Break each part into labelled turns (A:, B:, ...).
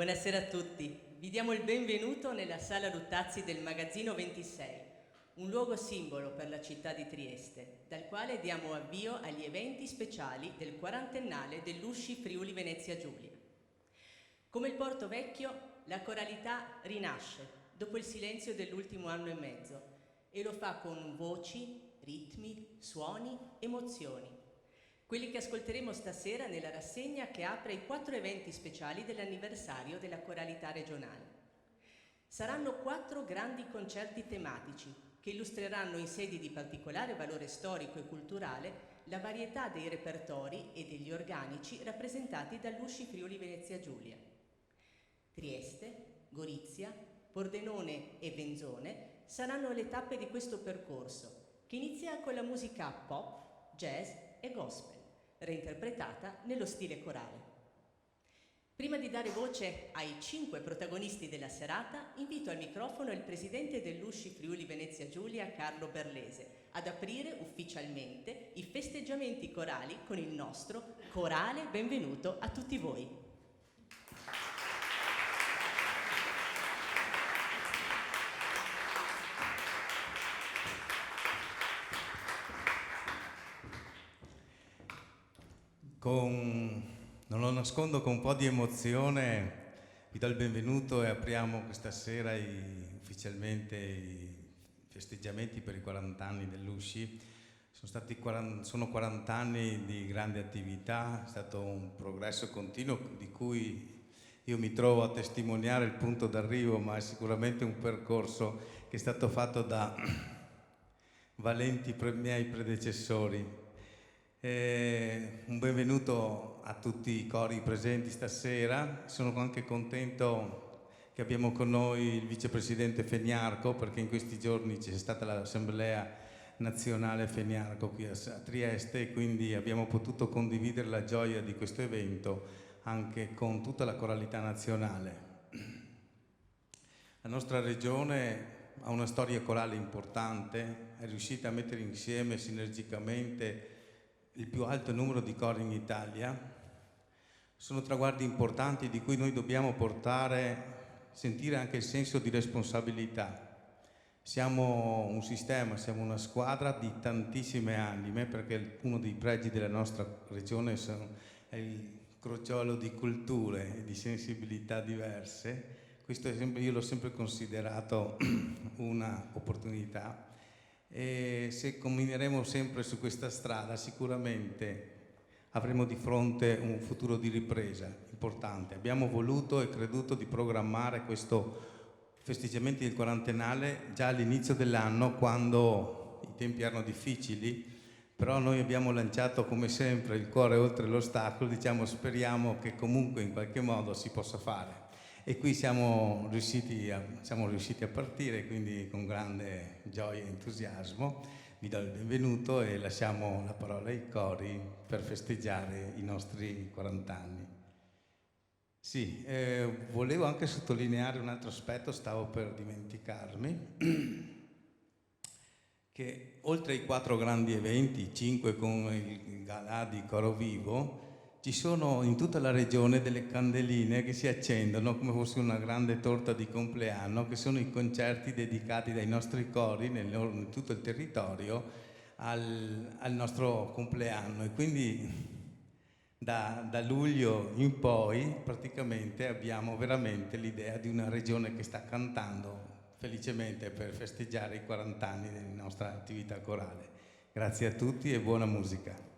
A: Buonasera a tutti. Vi diamo il benvenuto nella Sala Luttazzi del Magazzino 26, un luogo simbolo per la città di Trieste, dal quale diamo avvio agli eventi speciali del quarantennale dell'Usci Friuli Venezia Giulia. Come il Porto Vecchio, la coralità rinasce dopo il silenzio dell'ultimo anno e mezzo e lo fa con voci, ritmi, suoni, emozioni. Quelli che ascolteremo stasera nella rassegna che apre i 4 eventi speciali dell'anniversario della coralità regionale. Saranno 4 grandi concerti tematici che illustreranno in sedi di particolare valore storico e culturale la varietà dei repertori e degli organici rappresentati dall'Usci Friuli Venezia Giulia. Trieste, Gorizia, Pordenone e Venzone saranno le tappe di questo percorso, che inizia con la musica pop, jazz e gospel, reinterpretata nello stile corale. Prima di dare voce ai 5 protagonisti della serata, invito al microfono il presidente dell'Usci Friuli Venezia Giulia, Carlo Berlese, ad aprire ufficialmente i festeggiamenti corali con il nostro corale benvenuto a tutti voi.
B: Non lo nascondo, con un po' di emozione vi do il benvenuto e apriamo questa sera ufficialmente i festeggiamenti per i 40 anni dell'Usci. Sono 40 anni di grande attività, è stato un progresso continuo di cui io mi trovo a testimoniare il punto d'arrivo, ma è sicuramente un percorso che è stato fatto da valenti miei predecessori. Un benvenuto a tutti i cori presenti stasera. Sono anche contento che abbiamo con noi il vicepresidente Feniarco, perché in questi giorni c'è stata l'Assemblea Nazionale Feniarco qui a Trieste e quindi abbiamo potuto condividere la gioia di questo evento anche con tutta la coralità nazionale. La nostra regione ha una storia corale importante, è riuscita a mettere insieme sinergicamente il più alto numero di cori in Italia. Sono traguardi importanti di cui noi dobbiamo sentire anche il senso di responsabilità. Siamo un sistema, siamo una squadra di tantissime anime, perché uno dei pregi della nostra regione è il crociolo di culture e di sensibilità diverse. Questo io l'ho sempre considerato una opportunità. E se cammineremo sempre su questa strada sicuramente avremo di fronte un futuro di ripresa importante. Abbiamo voluto e creduto di programmare questo festeggiamenti del quarantennale già all'inizio dell'anno, quando i tempi erano difficili, però noi abbiamo lanciato come sempre il cuore oltre l'ostacolo, speriamo che comunque in qualche modo si possa fare. E qui siamo riusciti a partire, quindi con grande gioia e entusiasmo vi do il benvenuto e lasciamo la parola ai cori per festeggiare i nostri 40 anni. Sì, volevo anche sottolineare un altro aspetto, stavo per dimenticarmi, che oltre ai 4 grandi eventi, 5 con il galà di Coro Vivo, ci sono in tutta la regione delle candeline che si accendono come fosse una grande torta di compleanno, che sono i concerti dedicati dai nostri cori in tutto il territorio al nostro compleanno. E quindi da luglio in poi praticamente abbiamo veramente l'idea di una regione che sta cantando felicemente per festeggiare i 40 anni della nostra attività corale. Grazie a tutti e buona musica.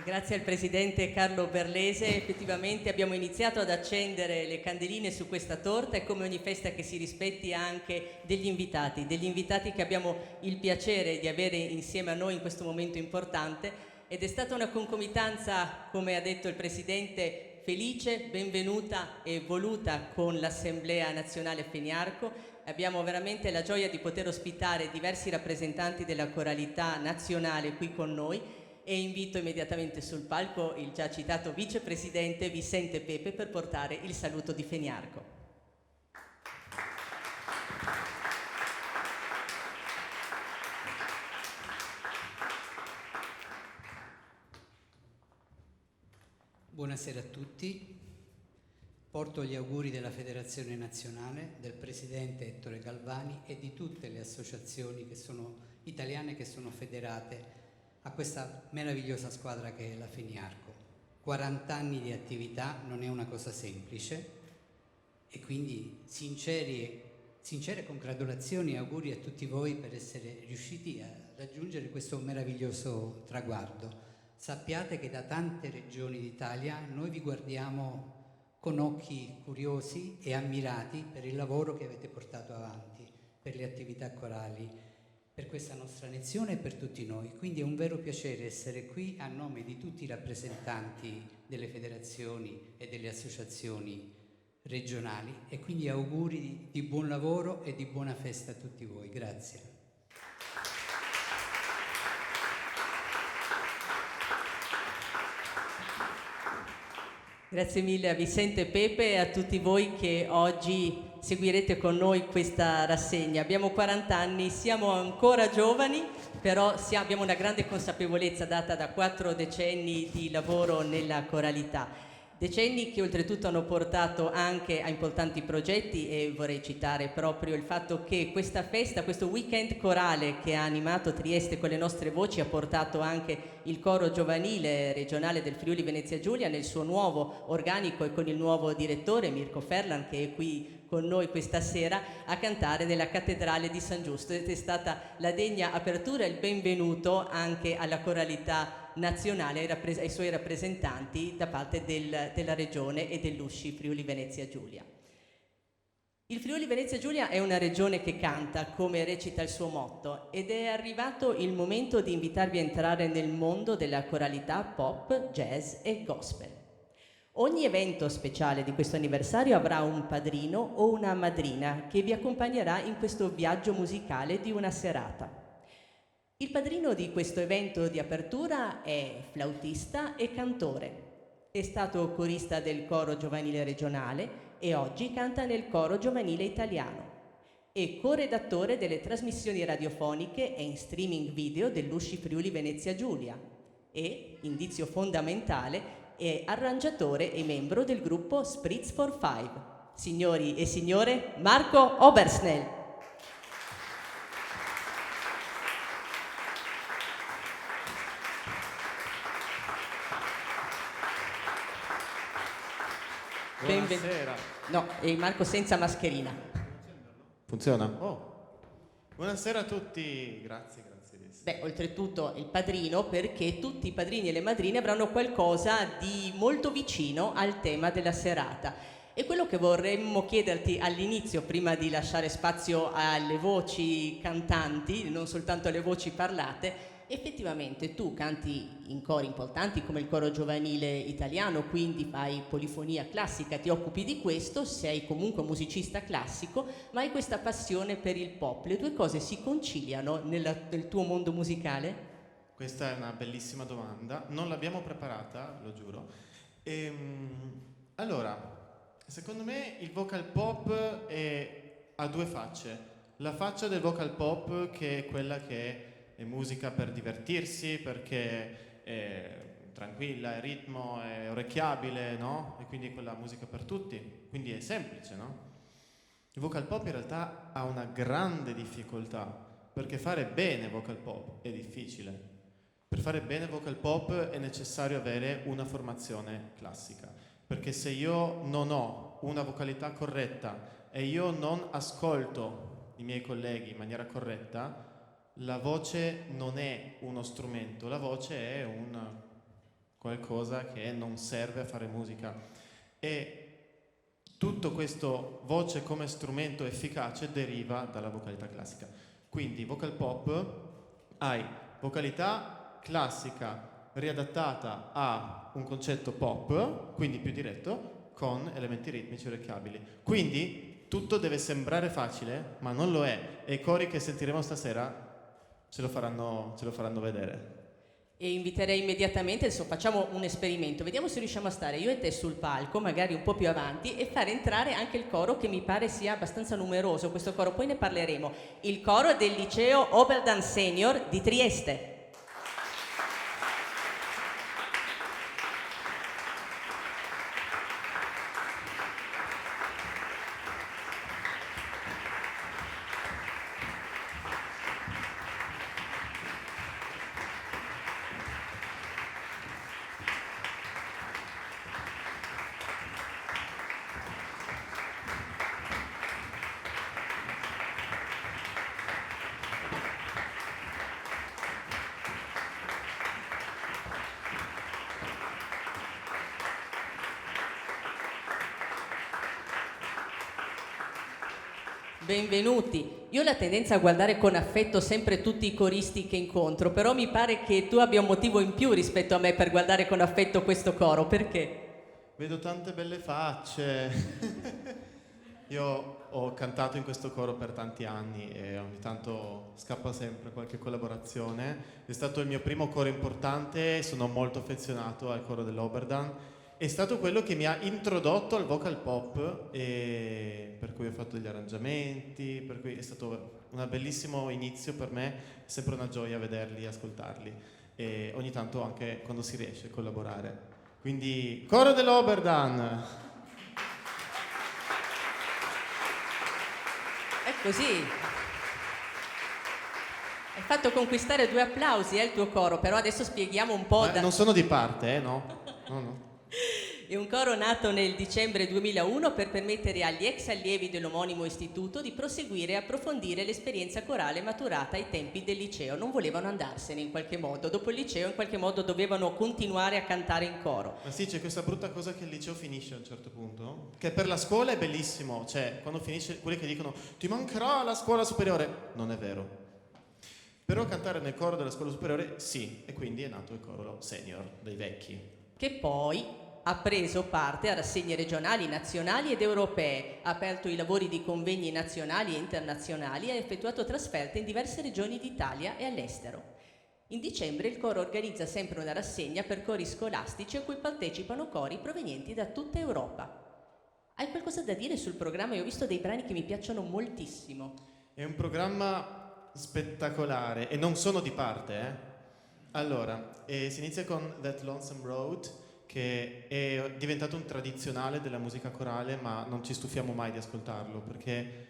A: Grazie al presidente Carlo Berlese. Effettivamente abbiamo iniziato ad accendere le candeline su questa torta e, come ogni festa che si rispetti, anche degli invitati che abbiamo il piacere di avere insieme a noi in questo momento importante, ed è stata una concomitanza, come ha detto il presidente, felice, benvenuta e voluta con l'Assemblea Nazionale Feniarco. Abbiamo veramente la gioia di poter ospitare diversi rappresentanti della coralità nazionale qui con noi. E invito immediatamente sul palco il già citato vicepresidente Vicente Pepe per portare il saluto di Feniarco.
C: Buonasera a tutti. Porto gli auguri della Federazione Nazionale, del Presidente Ettore Galvani e di tutte le associazioni italiane che sono federate a questa meravigliosa squadra che è la Feniarco. 40 anni di attività non è una cosa semplice e quindi sincere congratulazioni e auguri a tutti voi per essere riusciti a raggiungere questo meraviglioso traguardo. Sappiate che da tante regioni d'Italia noi vi guardiamo con occhi curiosi e ammirati per il lavoro che avete portato avanti, per le attività corali, per questa nostra nazione e per tutti noi. Quindi è un vero piacere essere qui a nome di tutti i rappresentanti delle federazioni e delle associazioni regionali e quindi auguri di buon lavoro e di buona festa a tutti voi. Grazie.
A: Grazie mille a Vicente Pepe e a tutti voi che oggi seguirete con noi questa rassegna. Abbiamo 40 anni, siamo ancora giovani, però abbiamo una grande consapevolezza data da 4 decenni di lavoro nella coralità. Decenni che oltretutto hanno portato anche a importanti progetti e vorrei citare proprio il fatto che questa festa, questo weekend corale che ha animato Trieste con le nostre voci ha portato anche il coro giovanile regionale del Friuli Venezia Giulia nel suo nuovo organico e con il nuovo direttore Mirko Ferlan che è qui con noi questa sera a cantare nella cattedrale di San Giusto ed è stata la degna apertura e il benvenuto anche alla coralità nazionale ai suoi rappresentanti da parte della regione e dell'USCI Friuli Venezia Giulia. Il Friuli Venezia Giulia è una regione che canta, come recita il suo motto, ed è arrivato il momento di invitarvi a entrare nel mondo della coralità pop, jazz e gospel. Ogni evento speciale di questo anniversario avrà un padrino o una madrina che vi accompagnerà in questo viaggio musicale di una serata. Il padrino di questo evento di apertura è flautista e cantore. È stato corista del coro giovanile regionale e oggi canta nel coro giovanile italiano. È coredattore delle trasmissioni radiofoniche e in streaming video dell'USCI Friuli Venezia Giulia e, indizio fondamentale, è arrangiatore e membro del gruppo Spritz for Five. Signori e signore, Marco Obersnell.
D: Buonasera.
A: No, è Marco senza mascherina.
D: Funziona? Oh. Buonasera a tutti, grazie.
A: Beh, oltretutto il padrino, perché tutti i padrini e le madrine avranno qualcosa di molto vicino al tema della serata. E quello che vorremmo chiederti all'inizio, prima di lasciare spazio alle voci cantanti, non soltanto alle voci parlate, effettivamente tu canti in cori importanti come il coro giovanile italiano, quindi fai polifonia classica, ti occupi di questo, sei comunque musicista classico, ma hai questa passione per il pop. Le due cose si conciliano nel tuo mondo musicale?
D: Questa è una bellissima domanda, non l'abbiamo preparata, lo giuro. Allora, secondo me il vocal pop ha due facce. La faccia del vocal pop che è quella che è musica per divertirsi, perché è tranquilla, è ritmo, è orecchiabile, no? E quindi quella musica per tutti, quindi è semplice, no? Il vocal pop in realtà ha una grande difficoltà, perché fare bene vocal pop è difficile. Per fare bene vocal pop è necessario avere una formazione classica, perché se io non ho una vocalità corretta e io non ascolto i miei colleghi in maniera corretta, la voce non è uno strumento, la voce è un qualcosa che non serve a fare musica. E tutto questo voce come strumento efficace deriva dalla vocalità classica. Quindi vocal pop hai vocalità classica riadattata a un concetto pop, quindi più diretto, con elementi ritmici orecchiabili. Quindi tutto deve sembrare facile, ma non lo è. E i cori che sentiremo stasera ce lo faranno vedere.
A: E inviterei immediatamente, adesso facciamo un esperimento, vediamo se riusciamo a stare io e te sul palco, magari un po' più avanti, e fare entrare anche il coro che mi pare sia abbastanza numeroso, questo coro, poi ne parleremo. Il coro del liceo Oberdan Senior di Trieste. Benvenuti. Io ho la tendenza a guardare con affetto sempre tutti i coristi che incontro, però mi pare che tu abbia un motivo in più rispetto a me per guardare con affetto questo coro. Perché?
D: Vedo tante belle facce. Io ho cantato in questo coro per tanti anni e ogni tanto scappa sempre qualche collaborazione. È stato il mio primo coro importante, sono molto affezionato al coro dell'Oberdan. È stato quello che mi ha introdotto al vocal pop, e per cui ho fatto gli arrangiamenti, per cui è stato un bellissimo inizio per me, è sempre una gioia vederli, ascoltarli e ogni tanto anche quando si riesce a collaborare. Quindi, coro dell'Oberdan!
A: È così. Hai fatto conquistare 2 applausi, il tuo coro, però adesso spieghiamo un po'.
D: Non sono di parte, no? No.
A: È un coro nato nel dicembre 2001 per permettere agli ex allievi dell'omonimo istituto di proseguire e approfondire l'esperienza corale maturata ai tempi del liceo. Non volevano andarsene in qualche modo, dopo il liceo in qualche modo dovevano continuare a cantare in coro.
D: Ma sì, c'è questa brutta cosa che il liceo finisce a un certo punto, che per la scuola è bellissimo, cioè quando finisce, quelli che dicono ti mancherà la scuola superiore, non è vero. Però cantare nel coro della scuola superiore sì, e quindi è nato il coro senior dei vecchi.
A: Che poi ha preso parte a rassegne regionali, nazionali ed europee, ha aperto i lavori di convegni nazionali e internazionali e ha effettuato trasferte in diverse regioni d'Italia e all'estero. In dicembre il coro organizza sempre una rassegna per cori scolastici a cui partecipano cori provenienti da tutta Europa. Hai qualcosa da dire sul programma? Io ho visto dei brani che mi piacciono moltissimo.
D: È un programma spettacolare e non sono di parte, Allora, si inizia con That Lonesome Road, che è diventato un tradizionale della musica corale, ma non ci stufiamo mai di ascoltarlo perché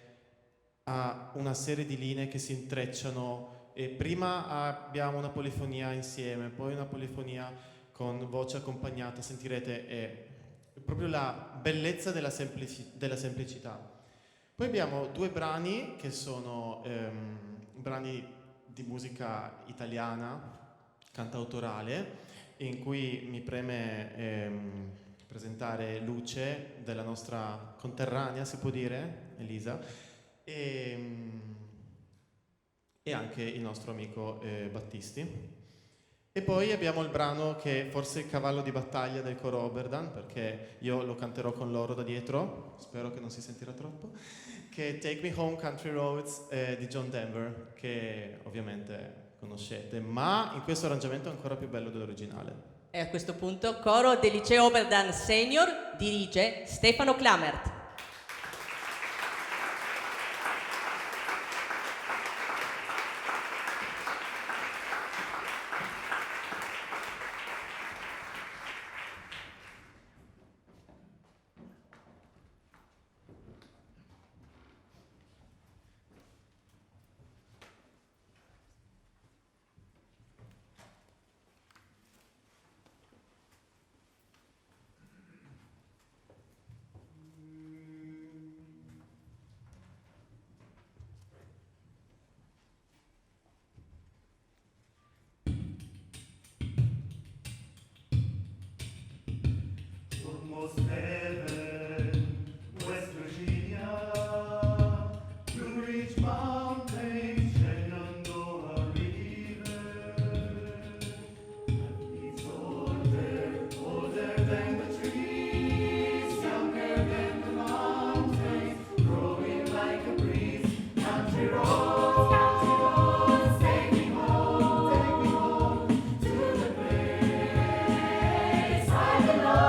D: ha una serie di linee che si intrecciano e prima abbiamo una polifonia insieme, poi una polifonia con voce accompagnata, sentirete è proprio la bellezza della semplicità. Poi abbiamo 2 brani che sono brani di musica italiana, cantautorale, in cui mi preme presentare Luce, della nostra conterranea, si può dire, Elisa, e anche il nostro amico Battisti. E poi abbiamo il brano che è forse il cavallo di battaglia del coro Oberdan, perché io lo canterò con loro da dietro, spero che non si sentirà troppo, che è Take Me Home Country Roads di John Denver, che ovviamente conoscete, ma in questo arrangiamento è ancora più bello dell'originale.
A: E a questo punto coro del liceo Oberdan Senior dirige Stefano Klamert.
E: Almost heaven, West Virginia, Blue Ridge Mountains, Shenandoah River. It's older than the trees, younger than the mountains, growing like a breeze. Country roads, take me home to the place I belong.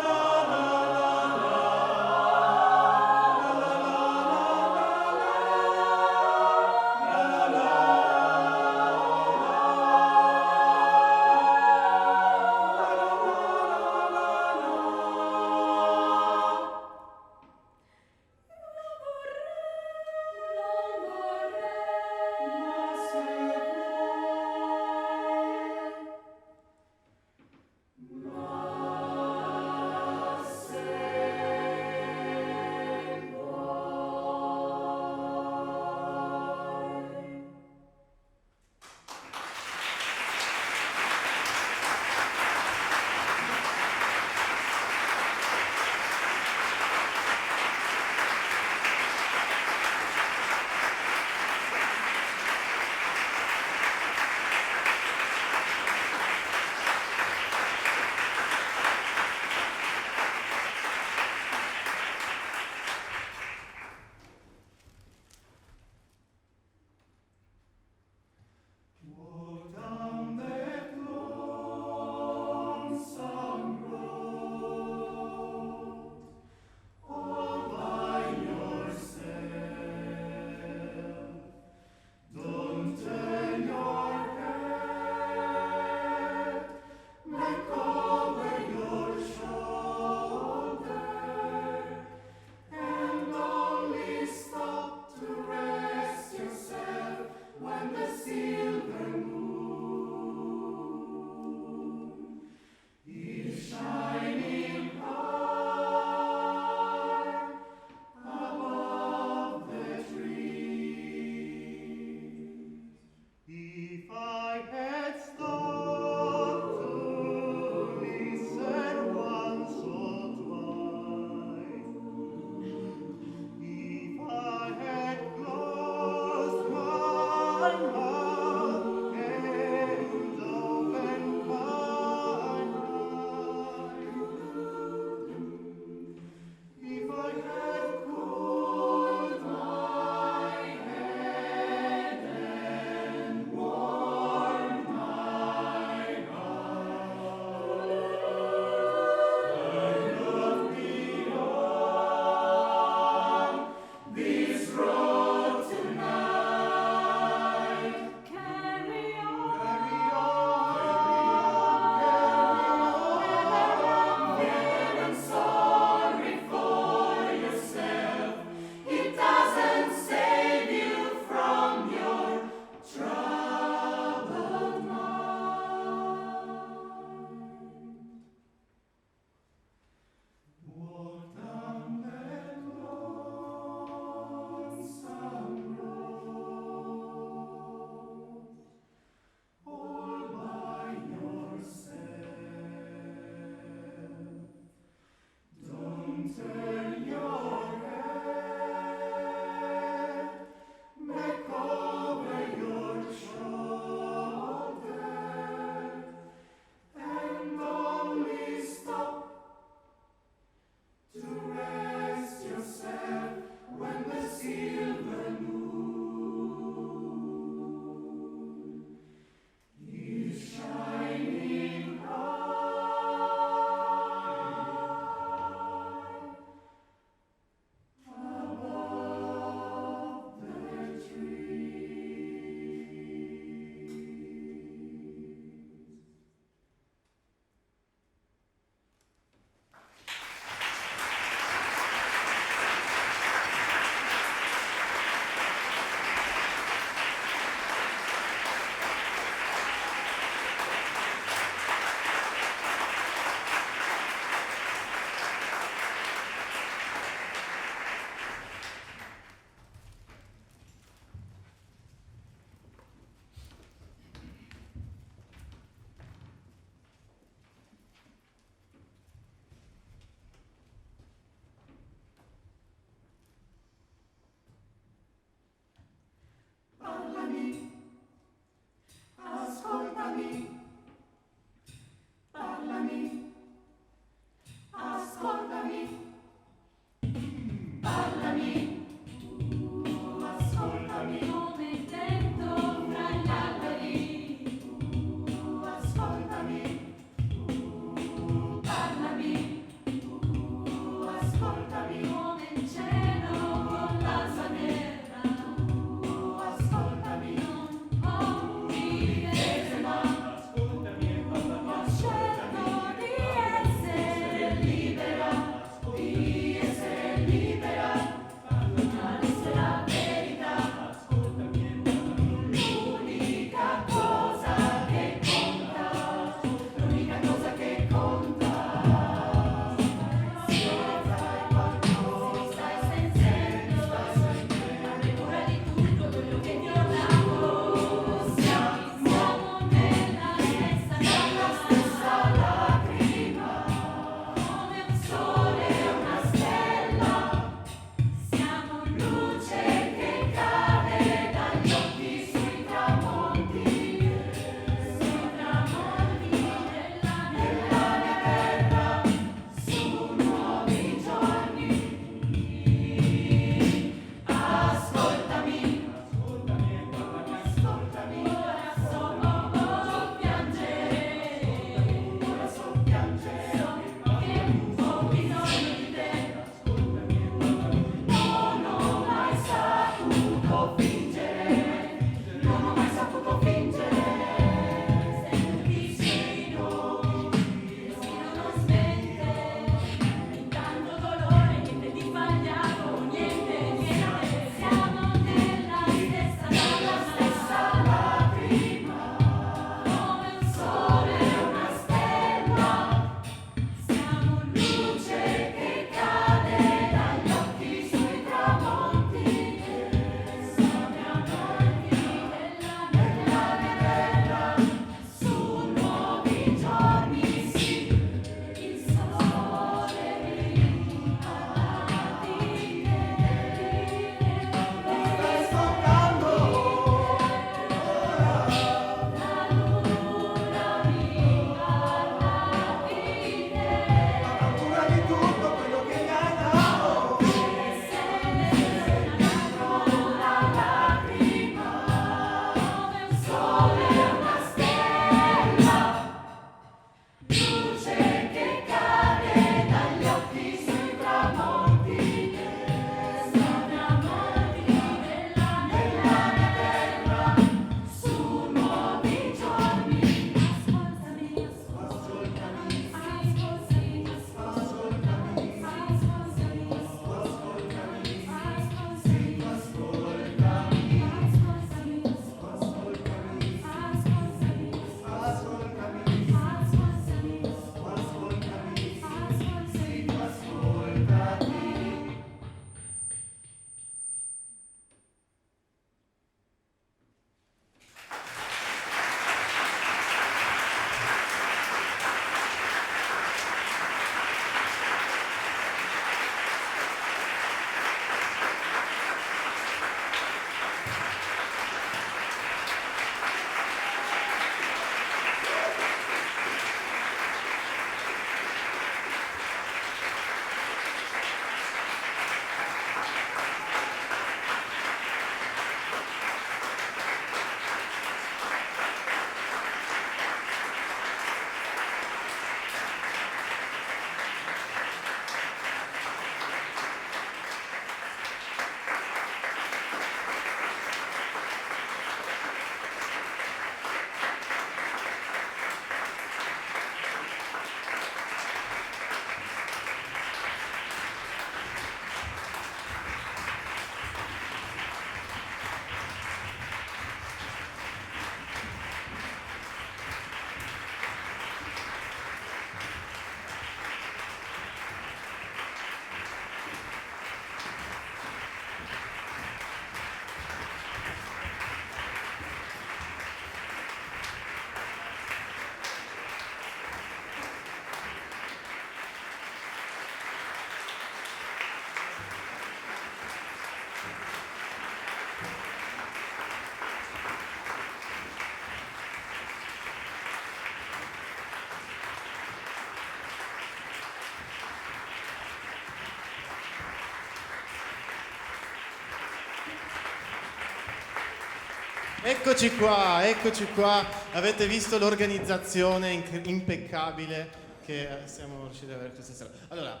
D: Eccoci qua. Avete visto l'organizzazione impeccabile che siamo riusciti ad avere questa sera. Allora,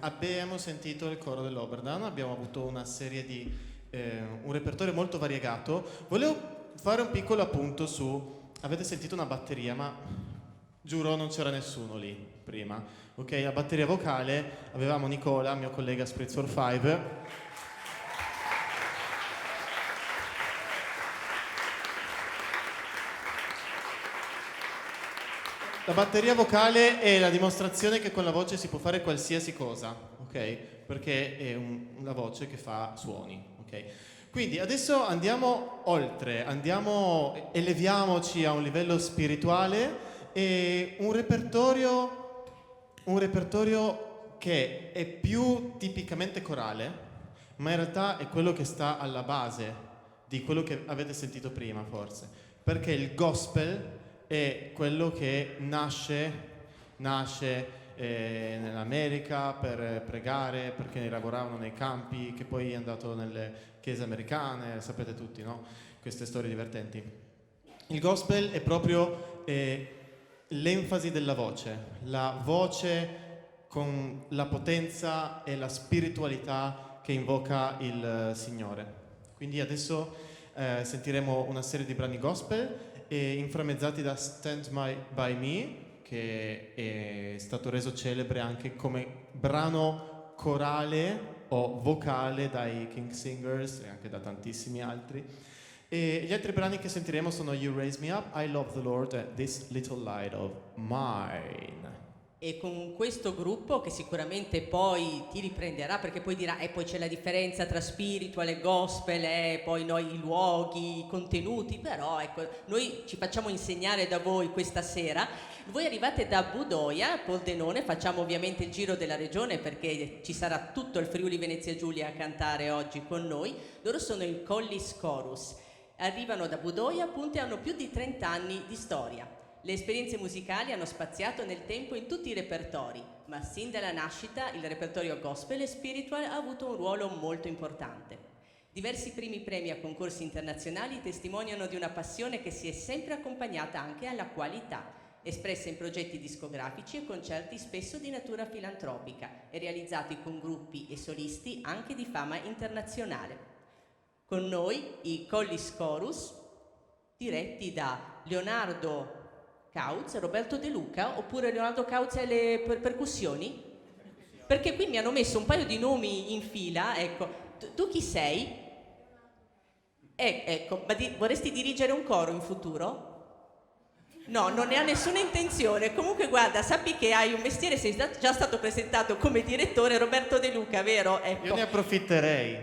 D: abbiamo sentito il coro dell'Oberdan, abbiamo avuto una serie di un repertorio molto variegato. Volevo fare un piccolo appunto su, avete sentito una batteria, ma giuro non c'era nessuno lì prima. Ok, la batteria vocale avevamo Nicola, mio collega Spritz for Five. La batteria vocale è la dimostrazione che con la voce si può fare qualsiasi cosa, ok? Perché è la voce che fa suoni, ok? Quindi adesso andiamo oltre, eleviamoci a un livello spirituale e un repertorio che è più tipicamente corale, ma in realtà è quello che sta alla base di quello che avete sentito prima forse, perché il gospel è quello che nasce nell'America per pregare, perché lavoravano nei campi, che poi è andato nelle chiese americane, sapete tutti, no? Queste storie divertenti. Il gospel è proprio l'enfasi della voce, la voce con la potenza e la spiritualità che invoca il Signore. Quindi adesso sentiremo una serie di brani gospel inframmezzati da Stand By Me, che è stato reso celebre anche come brano corale o vocale dai King Singers e anche da tantissimi altri. E gli altri brani che sentiremo sono You Raise Me Up, I Love the Lord e This Little Light of Mine.
A: E con questo gruppo che sicuramente poi ti riprenderà, perché poi dirà poi c'è la differenza tra spiritual e gospel, poi noi i luoghi, i contenuti, però ecco, noi ci facciamo insegnare da voi questa sera. Voi arrivate da Budoia, Pordenone, facciamo ovviamente il giro della regione perché ci sarà tutto il Friuli Venezia Giulia a cantare oggi con noi. Loro sono il Collis Chorus, arrivano da Budoia appunto e hanno più di 30 anni di storia. Le esperienze musicali hanno spaziato nel tempo in tutti i repertori, ma sin dalla nascita il repertorio gospel e spiritual ha avuto un ruolo molto importante. Diversi primi premi a concorsi internazionali testimoniano di una passione che si è sempre accompagnata anche alla qualità, espressa in progetti discografici e concerti spesso di natura filantropica e realizzati con gruppi e solisti anche di fama internazionale. Con noi i Collis Chorus, diretti da Leonardo Cauz, Roberto De Luca, oppure Leonardo Cauz e le percussioni? Perché qui mi hanno messo un paio di nomi in fila, ecco. Tu chi sei? Ecco, ma vorresti dirigere un coro in futuro? No, non ne ha nessuna intenzione. Comunque guarda, sappi che hai un mestiere, sei già stato presentato come direttore Roberto De Luca, vero? Ecco.
D: Io ne approfitterei.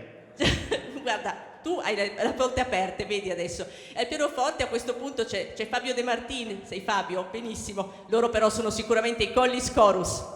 A: Guarda, tu hai le porte aperte, vedi adesso. Al pianoforte a questo punto c'è Fabio De Martin, sei Fabio? Benissimo. Loro però sono sicuramente i Collis Chorus.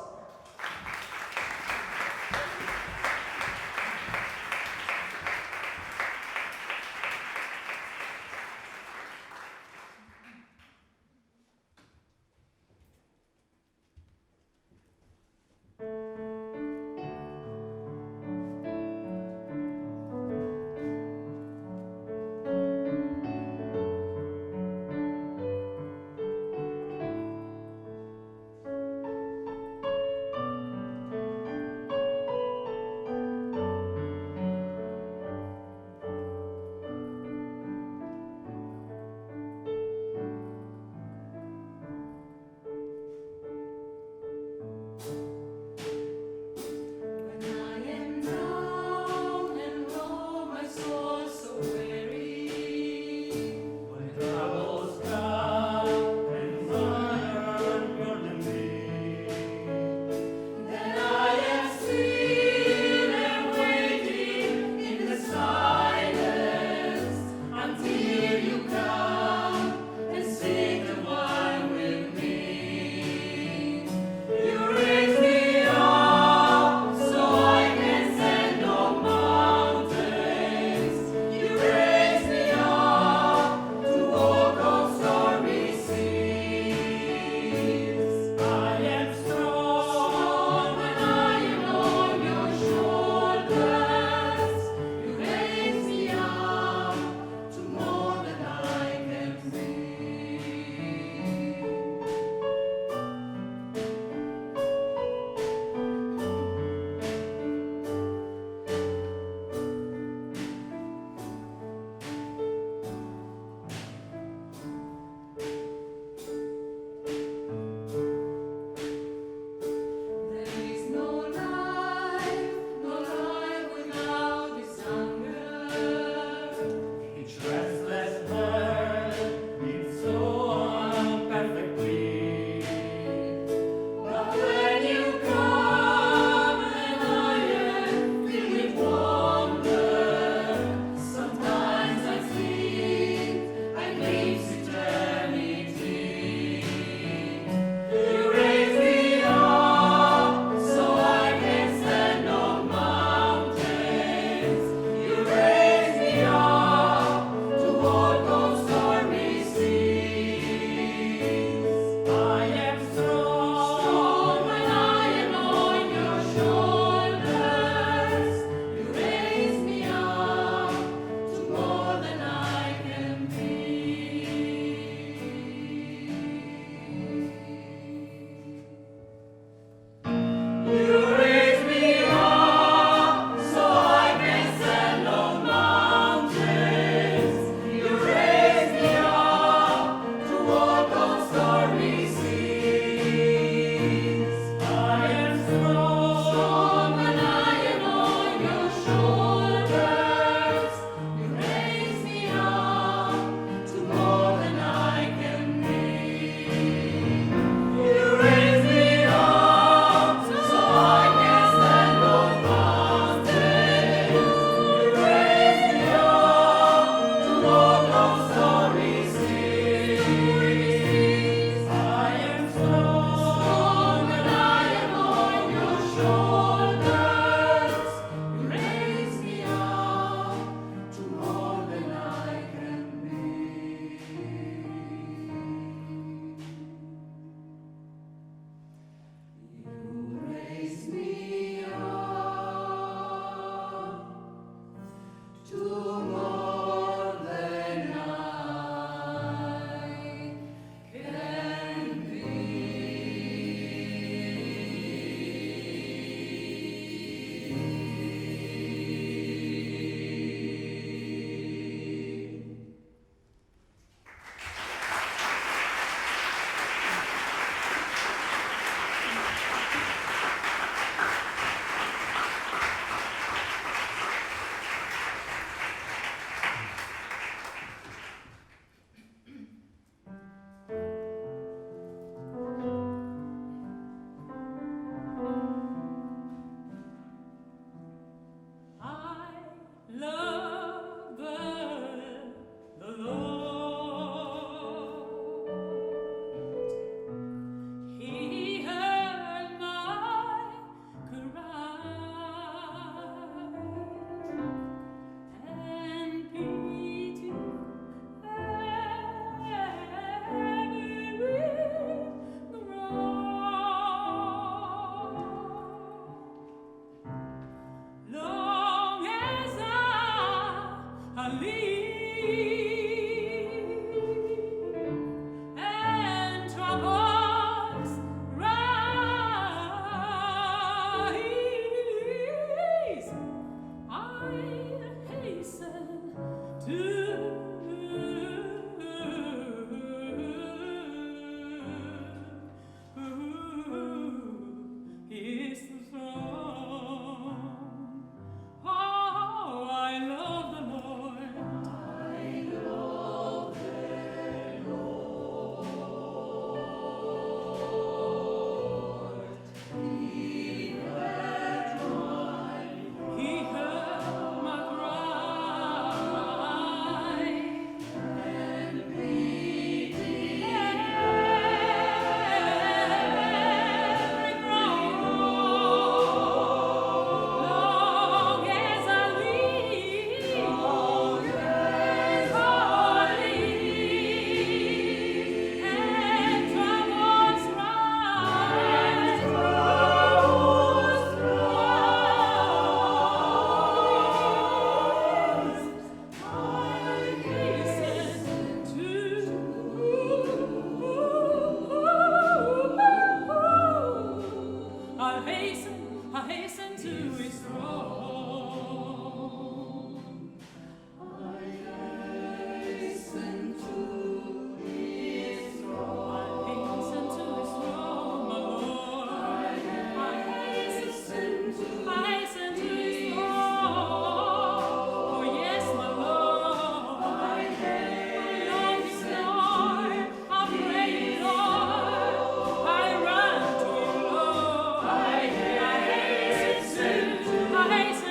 F: loved the Lord. He heard my cry and pitied every groan. Long as I live and troubles rise, I'll hasten to His throne. Oh, I love the Lord. He heard my cry and pitied every groan. Long as I live, and troubles rise, I hasten to His throne. I hasten to His throne, my Lord. I hasten to His throne. Oh yes, my Lord. I love You, Lord. I pray You, Lord. I run to You, Lord. I hasten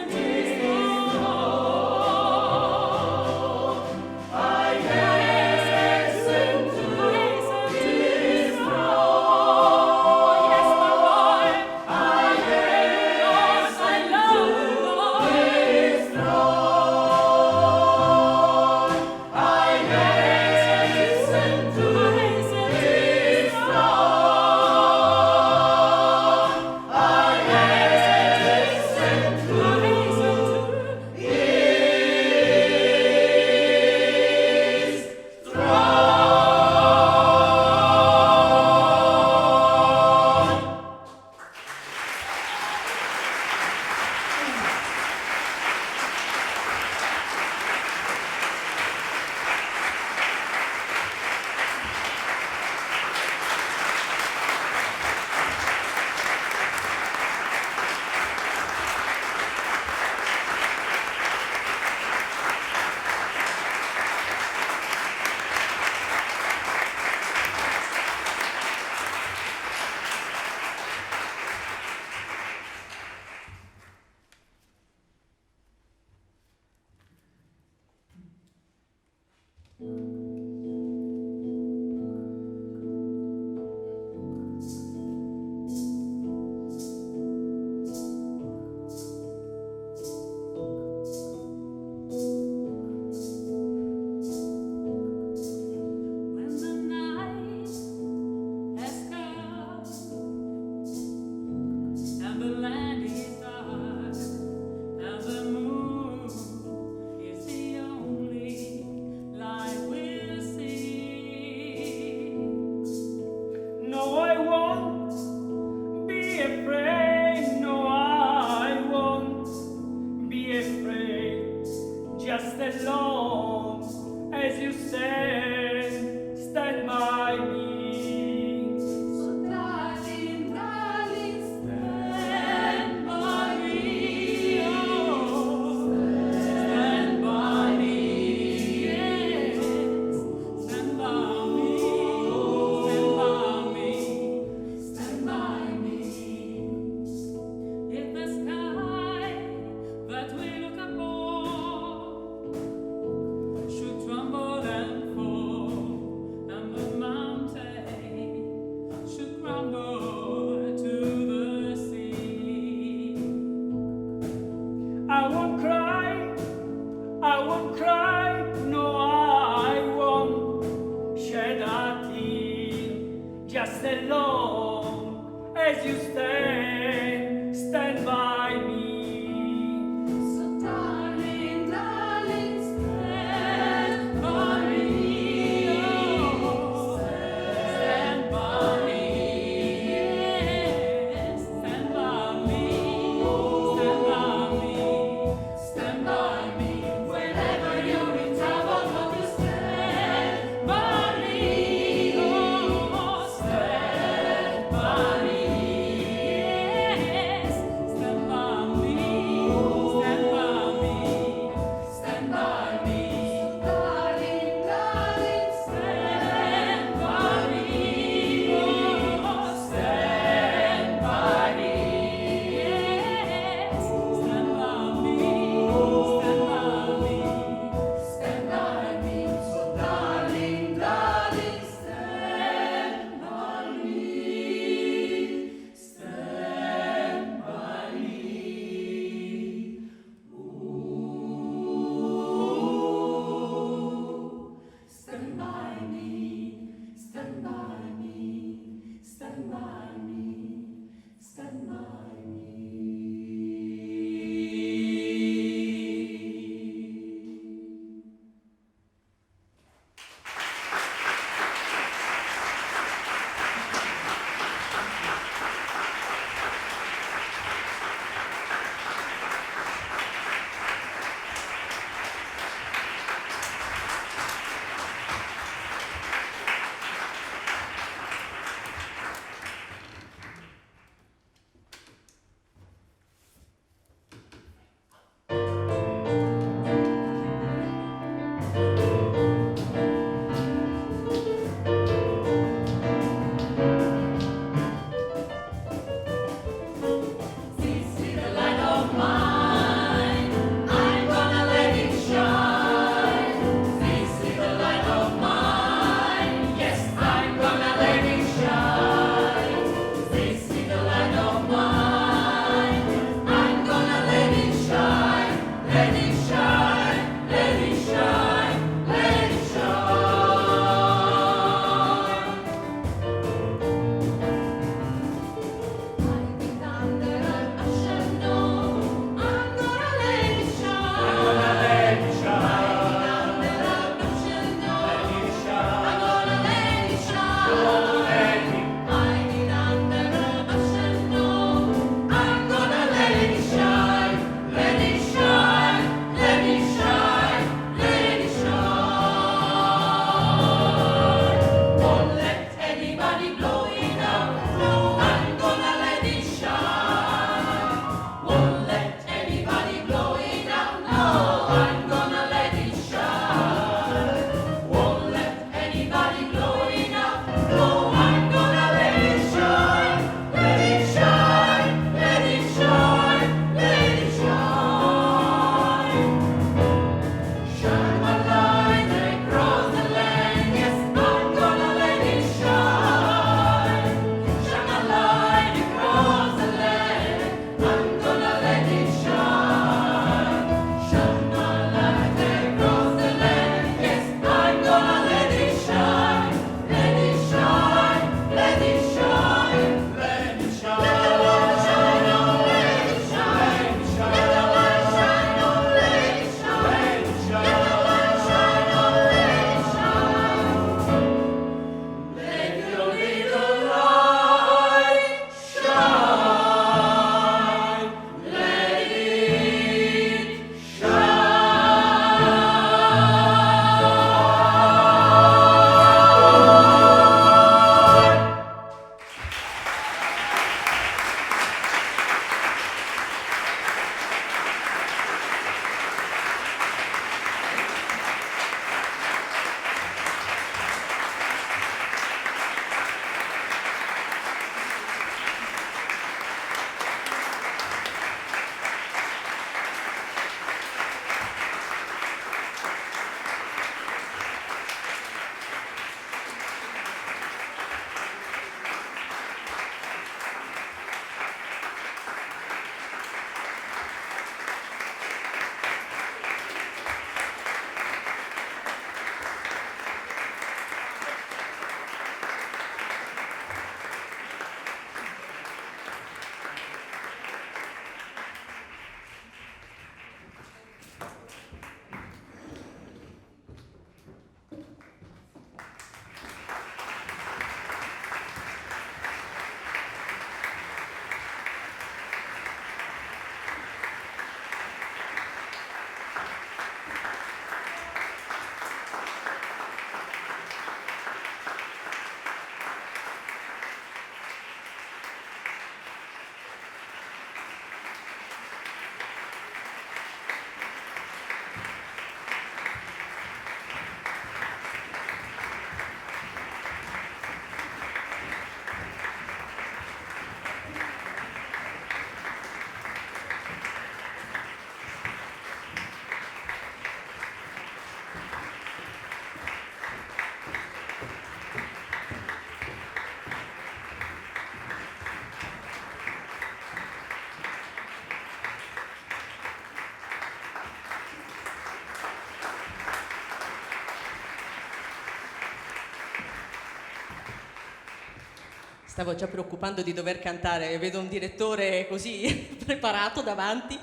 A: Stavo già preoccupando di dover cantare, vedo un direttore così preparato davanti.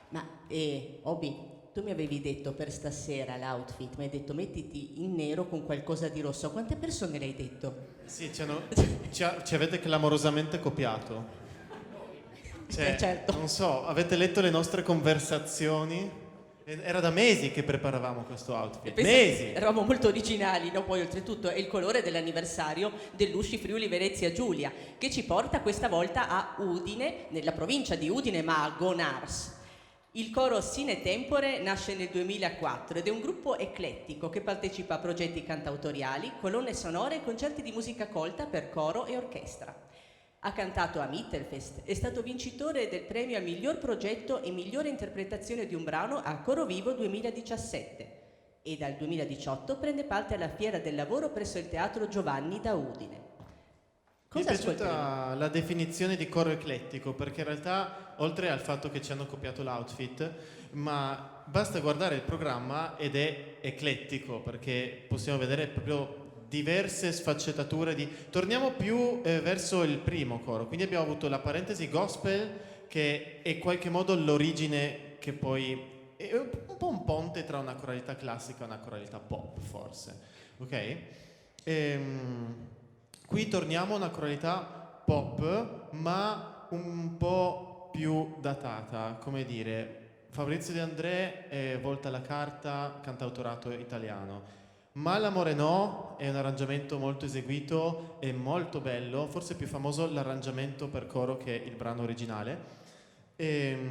A: Ma, Obi, tu mi avevi detto per stasera l'outfit, mi hai detto mettiti in nero con qualcosa di rosso. A quante persone l'hai detto?
D: Sì, ci avete clamorosamente copiato. Cioè,
A: certo.
D: non so, avete letto le nostre conversazioni? Era da mesi che preparavamo questo outfit.
A: Pensa-
D: Mesi!
A: Eravamo molto originali, no? Poi oltretutto è il colore dell'anniversario dell'Usci Friuli Venezia Giulia, che ci porta questa volta a Udine, nella provincia di Udine, ma a Gonars. Il coro Sine Tempore nasce nel 2004 ed è un gruppo eclettico che partecipa a progetti cantautoriali, colonne sonore e concerti di musica colta per coro e orchestra. Ha cantato a Mittelfest, è stato vincitore del premio al miglior progetto e migliore interpretazione di un brano a Coro Vivo 2017 e dal 2018 prende parte alla Fiera del Lavoro presso il Teatro Giovanni da Udine.
D: Mi è
A: Cosa ascolteremo?
D: piaciuta la definizione di coro eclettico, perché in realtà, oltre al fatto che ci hanno copiato l'outfit, ma basta guardare il programma ed è eclettico, perché possiamo vedere proprio diverse sfaccettature di... Torniamo più verso il primo coro, quindi abbiamo avuto la parentesi gospel, che è in qualche modo l'origine che poi è un po' un ponte tra una coralità classica e una coralità pop, forse, ok? Qui torniamo a una coralità pop, ma un po' più datata, come dire, Fabrizio De André è Volta alla carta, cantautorato italiano. Ma l'amore no è un arrangiamento molto eseguito e molto bello, forse più famoso l'arrangiamento per coro che il brano originale. Per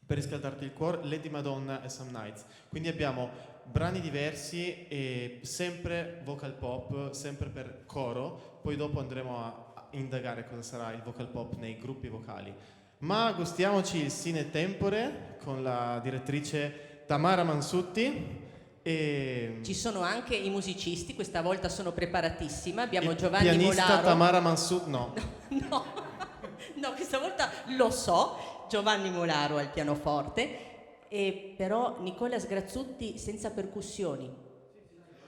D: riscaldarti il cuore, Lady Madonna e Some Nights. Quindi abbiamo brani diversi e sempre vocal pop, sempre per coro, poi dopo andremo a indagare cosa sarà il vocal pop nei gruppi vocali. Ma gustiamoci il Sine Tempore con la direttrice Tamara Mansutti.
A: Ci sono anche i musicisti, questa volta sono preparatissima, abbiamo
D: Il
A: Giovanni
D: pianista
A: Molaro.
D: Tamara Mansutti, no.
A: No, questa volta lo so, Giovanni Molaro al pianoforte, e però Nicola Sgrazzutti senza percussioni.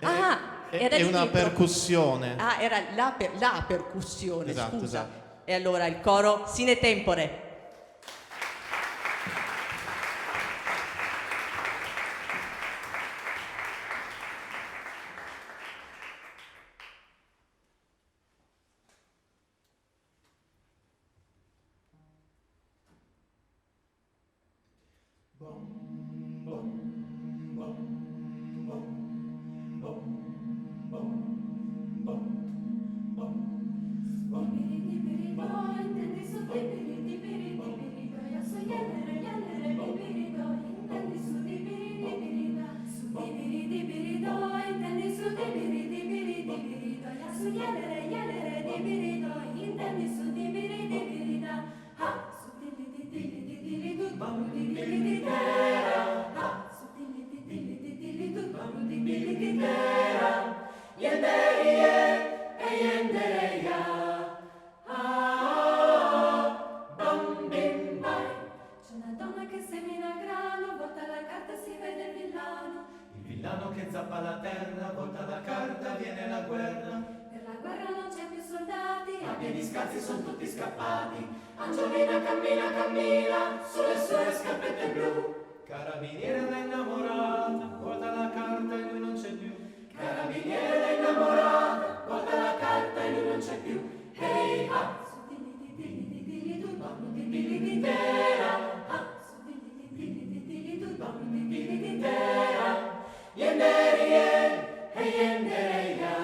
A: Era
D: È
A: lì
D: una
A: dietro.
D: percussione.
A: Ah, era la percussione,
D: Esatto,
A: scusa.
D: esatto.
A: E allora il coro Sine Tempore.
G: C'è una donna che semina grano, volta la carta e si vede il villano.
E: Il villano che zappa la terra, volta la carta, viene la guerra.
G: Per la guerra non c'è più soldati,
E: A piedi scalzi sono tutti scappati. Angiolina cammina, cammina, sulle sue scarpette blu. Carabiniere l'ha innamorata, volta la carta e lui non c'è più. Carabiniere l'ha innamorata, volta la carta e lui non c'è più. Hey ha,
G: su dilli dilli dilli tu, bambu di
E: dilli di tera,
G: su dilli dilli dilli tu, bambu di
E: dilli di tera. Yenderie, e yendereia.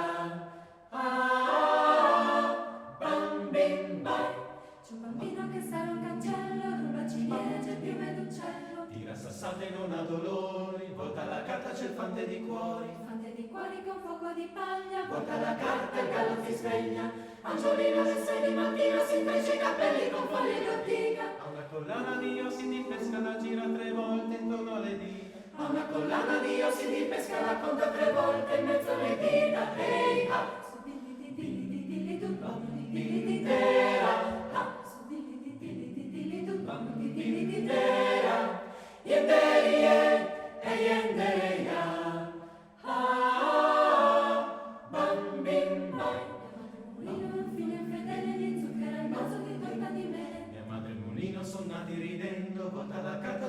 E: Bam bim bai.
G: C'è un bambino che sale un cancello, ruba ciliegie e piume d'uccello.
E: Tira sassate non ha dolori, volta la carta c'è il fante di cuori.
G: Fante di cuori con fuoco di paglia,
E: Volta la carta il gallo si sveglia. Angiolino alle 6 di mattina si intreccia i capelli con foglie di ortica.
H: A una collana di ossi di pesca la gira 3 volte intorno alle dita.
E: A una collana di ossi di pesca la conta 3 volte in mezzo alle dita. Hey ha,
G: su dilli dilli dilli tu, bambu di
E: dilli di tera,
G: su dilli dilli dilli tu, bambu di
E: dilli di tera. Yenderie, e yendereia. Bam bim bai.
G: mulino in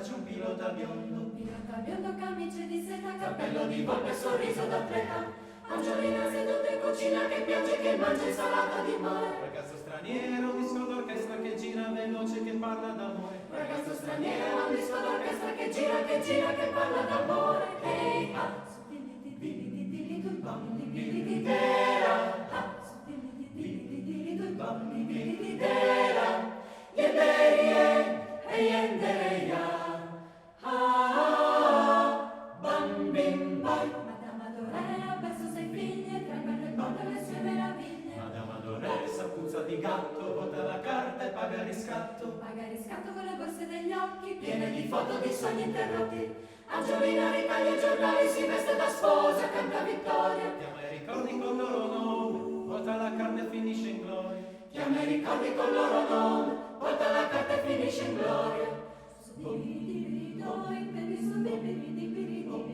H: c'è un pilota biondo.
G: Pilota biondo, camice di seta,
E: Cappello di volpe, sorriso d'atleta. Angiolina seduta in cucina che piange, che mangia insalata di mare.
H: Ragazzo straniero, un disco d'orchestra che gira veloce, che parla d'amore.
E: Ragazzo straniero, un disco d'orchestra che gira, che parla d'amore. Ehi, ha, bam-bidi-dera, ha, bam-bidi-dera, yenderie, e yendereia, bam bim bam.
G: Madame Adorée ha perso 6 figlie, tra guerre e porta le sue meraviglie.
H: Madame Adoressa, puzza di gatto, vota la carta e paga il riscatto.
G: Paga il riscatto con le borse degli occhi,
E: Piene di foto di sogni interrotti. Angiolina ritaglia i giornali, si veste da sposa, canta vittoria.
H: Chiama i ricordi col loro nome, vota la carta e finisce in gloria.
E: Chiama i ricordi col loro nome, porta la carta e finisce in gloria.
G: Dibirido, intendi su dibirido,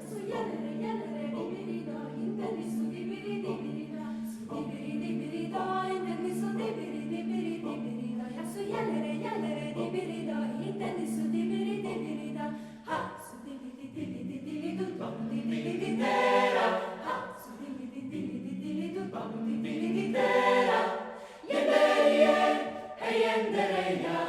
G: su yelere, yelere, dibirido, intendi su dibirido, su dibirido, intendi su dibirido, ya su yelere, yelere, dibirido, intendi su dibirido, ha, su dibirido, bam,
E: Dibididera,
G: ha, su dibirido, bam,
E: dibididera, yenderie, e yendereia,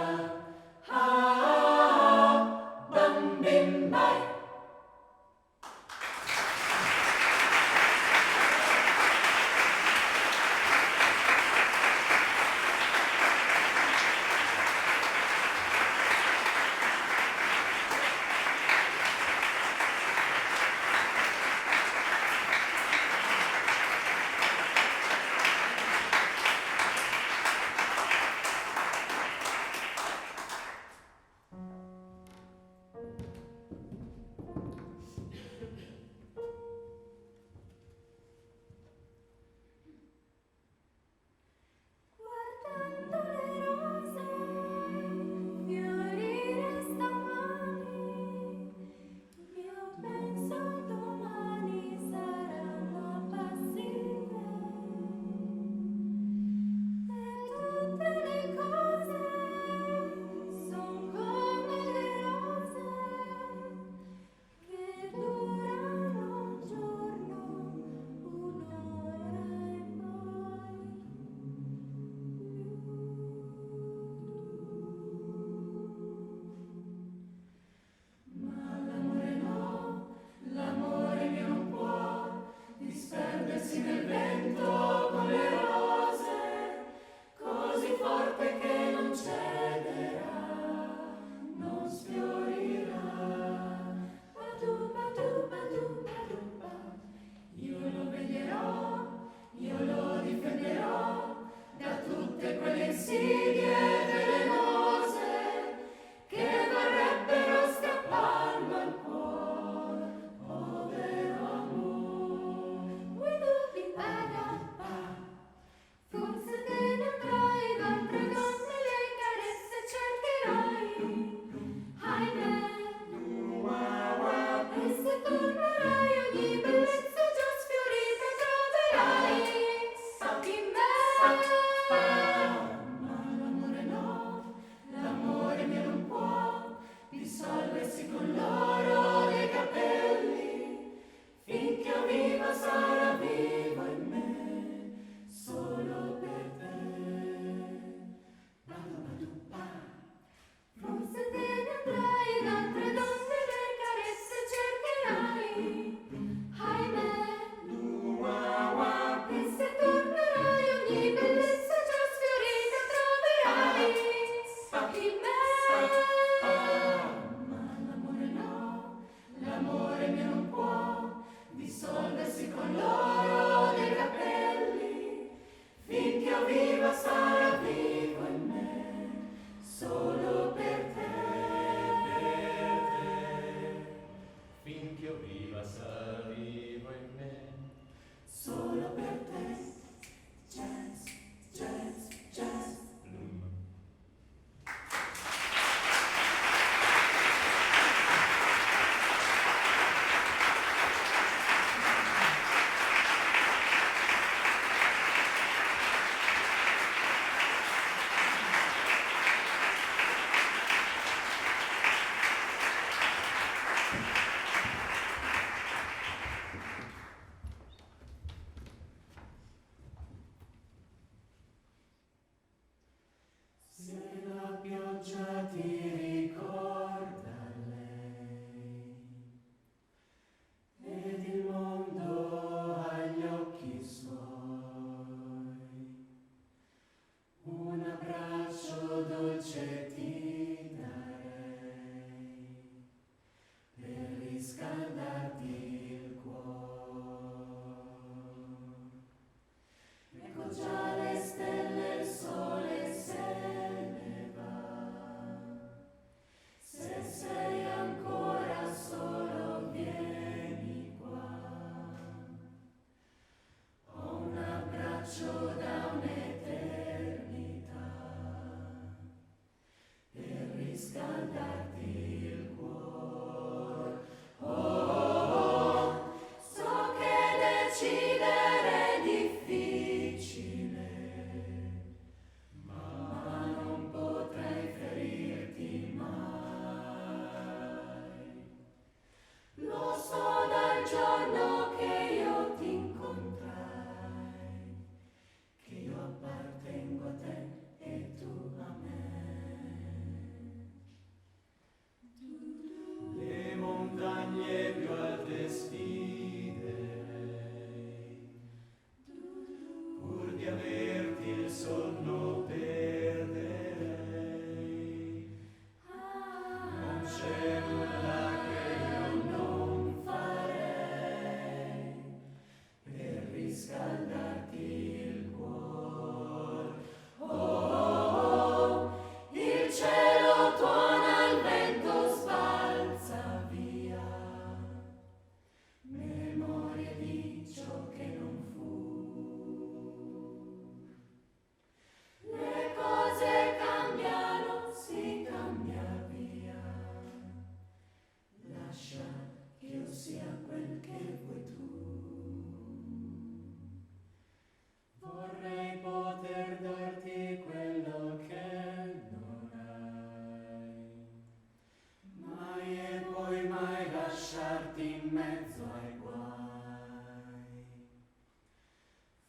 E: mezzo ai guai.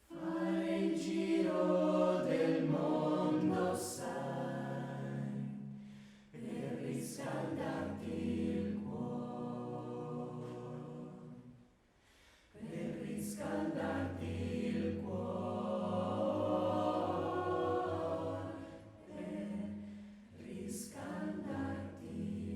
E: Fare il giro del mondo, sai, per riscaldarti il cuore, per riscaldarti il cuore, per riscaldarti il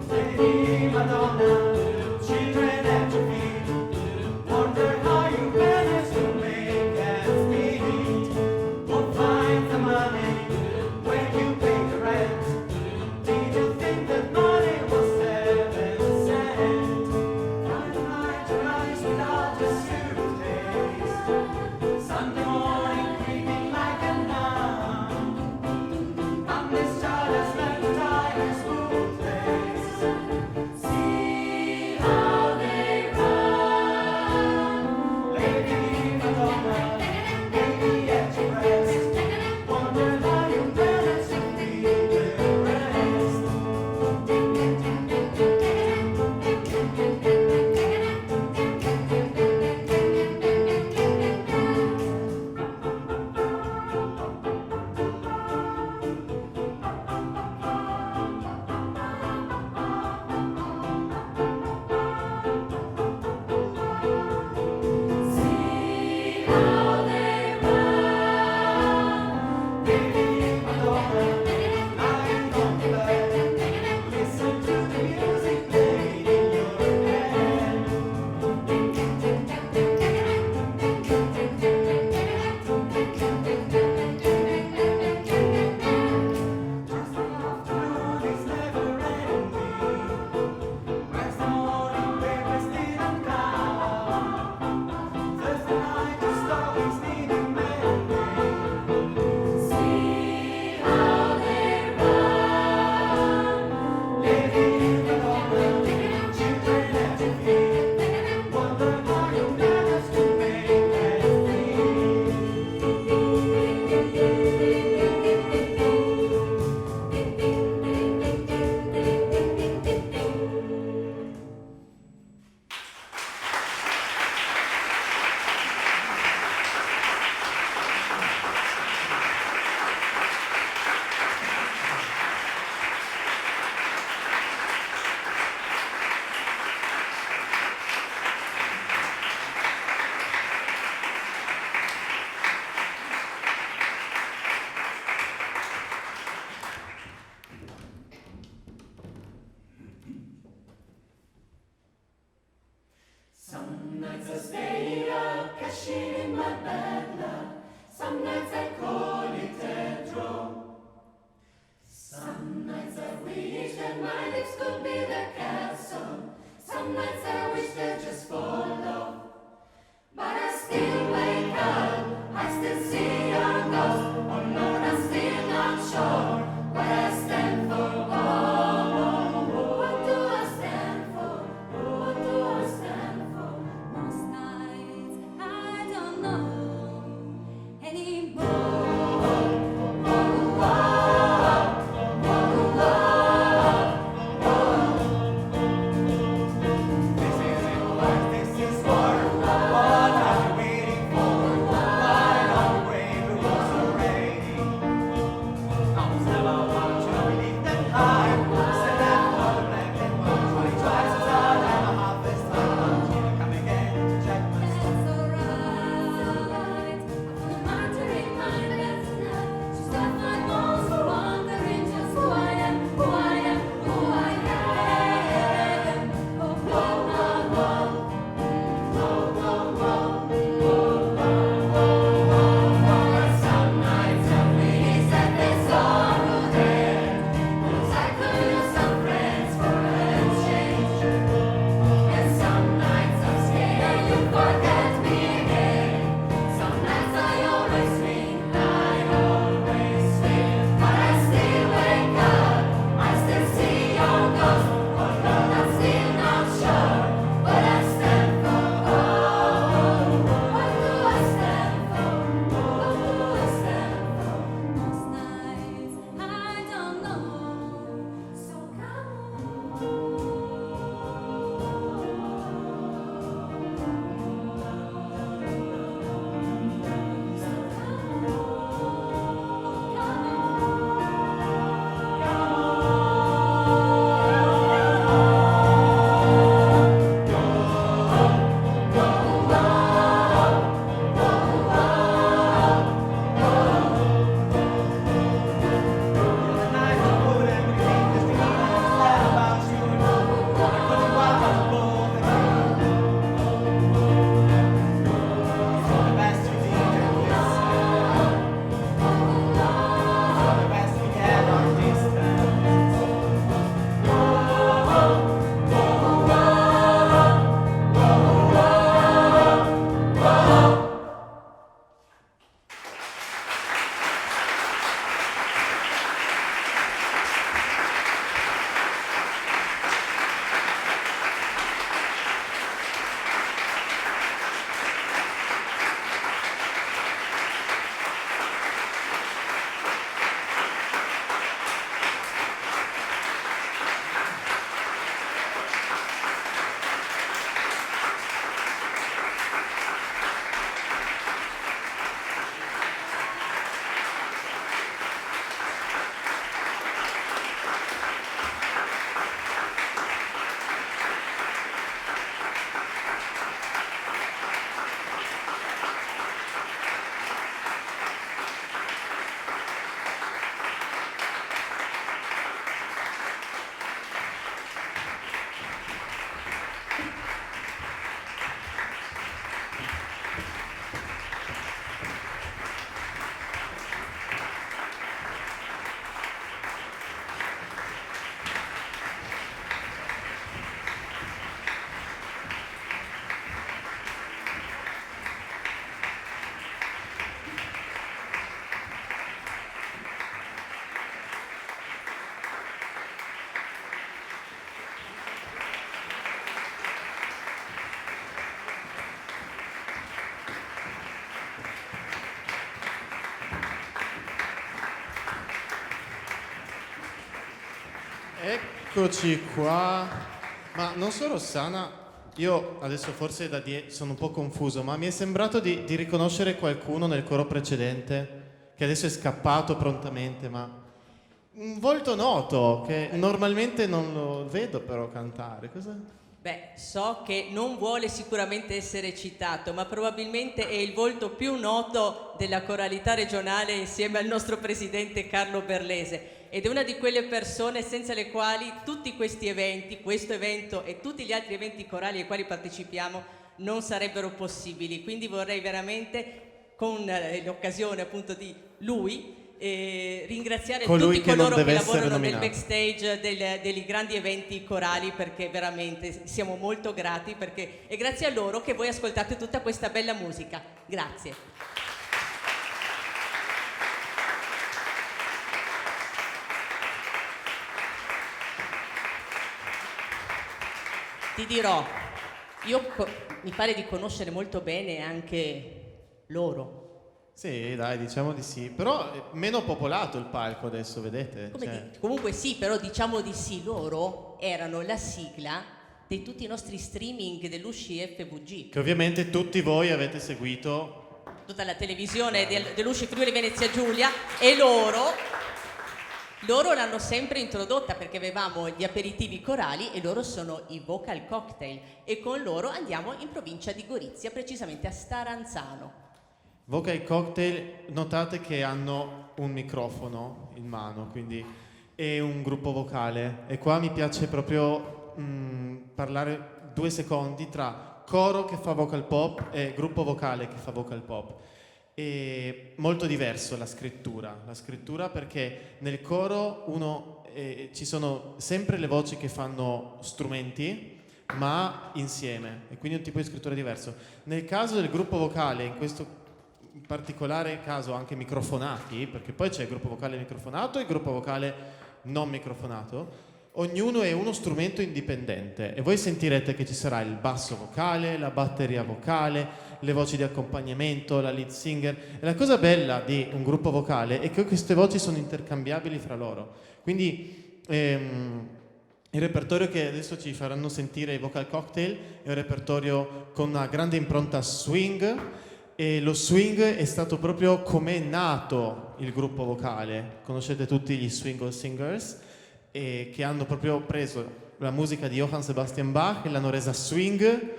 E: Lady Madonna, children at your feet, wonder how you managed to make ends meet. Who finds the money when you pay the rent? Did you think that money was 7 cents? Friday night you rise without a suitcase, Sunday morning creeping like a nun. And this child has left the tiger's bootlace. See how they run, Lady Madonna, baby at your breast. Wonder how you managed to beat the rest. See how they run, Lady Madonna, lying on the bed. Listen to the music playing in your head. Just the afternoon is never ending. Where's the morning papers didn't come? Thursday night the stories needing mending. See how they run, Lady Madonna, children at your feet, wonder how you managed to make ends Some nights I stay up, cashing in my bad luck. Some nights I call it a draw. Some nights I wish that my lips could be the castle. Some nights I wish they'd just fall off. But I still wake up, I still see your ghost. Oh Lord, I'm still not sure what I stand for. What do I stand for? What do I stand for?
G: Most nights
D: Eccoci qua. Ma non so Rossana, io adesso forse sono un po' confuso, ma mi è sembrato di riconoscere qualcuno nel coro precedente, che adesso è scappato prontamente, ma un volto noto, che normalmente non lo vedo però cantare. Cosa?
A: Beh, so che non vuole sicuramente essere citato, ma probabilmente è il volto più noto della coralità regionale insieme al nostro presidente Carlo Berlese. Ed è una di quelle persone senza le quali tutti questi eventi, questo evento e tutti gli altri eventi corali ai quali partecipiamo non sarebbero possibili. Quindi vorrei veramente, con l'occasione appunto di lui, ringraziare
D: Colui
A: tutti
D: che non
A: coloro che
D: deve essere
A: lavorano nel
D: nominato.
A: backstage dei grandi eventi corali, perché veramente siamo molto grati, perché è grazie a loro che voi ascoltate tutta questa bella musica. Grazie. Ti dirò, mi pare di conoscere molto bene anche loro.
D: Sì, dai, diciamo di sì. Però è meno popolato il palco adesso, vedete?
A: Comunque sì, però diciamo di sì, loro erano la sigla di tutti i nostri streaming dell'Usci FVG.
D: Che ovviamente tutti voi avete seguito.
A: Tutta la televisione dell'Usci Friuli Venezia Giulia, e loro l'hanno sempre introdotta perché avevamo gli aperitivi corali e loro sono i Vocal Cocktail, e con loro andiamo in provincia di Gorizia, precisamente a Staranzano.
D: Vocal Cocktail, notate che hanno un microfono in mano, quindi è un gruppo vocale, e qua mi piace proprio parlare 2 secondi tra coro che fa vocal pop e gruppo vocale che fa vocal pop. È molto diverso la scrittura perché nel coro ci sono sempre le voci che fanno strumenti ma insieme, e quindi un tipo di scrittura diverso. Nel caso del gruppo vocale, in questo particolare caso anche microfonati, perché poi c'è il gruppo vocale microfonato e il gruppo vocale non microfonato, ognuno è uno strumento indipendente, e voi sentirete che ci sarà il basso vocale, la batteria vocale, le voci di accompagnamento, la lead singer. E la cosa bella di un gruppo vocale è che queste voci sono intercambiabili fra loro. Quindi il repertorio che adesso ci faranno sentire i Vocal Cocktail è un repertorio con una grande impronta swing, e lo swing è stato proprio come è nato il gruppo vocale. Conoscete tutti gli Swingle Singers, che hanno proprio preso la musica di Johann Sebastian Bach e l'hanno resa swing,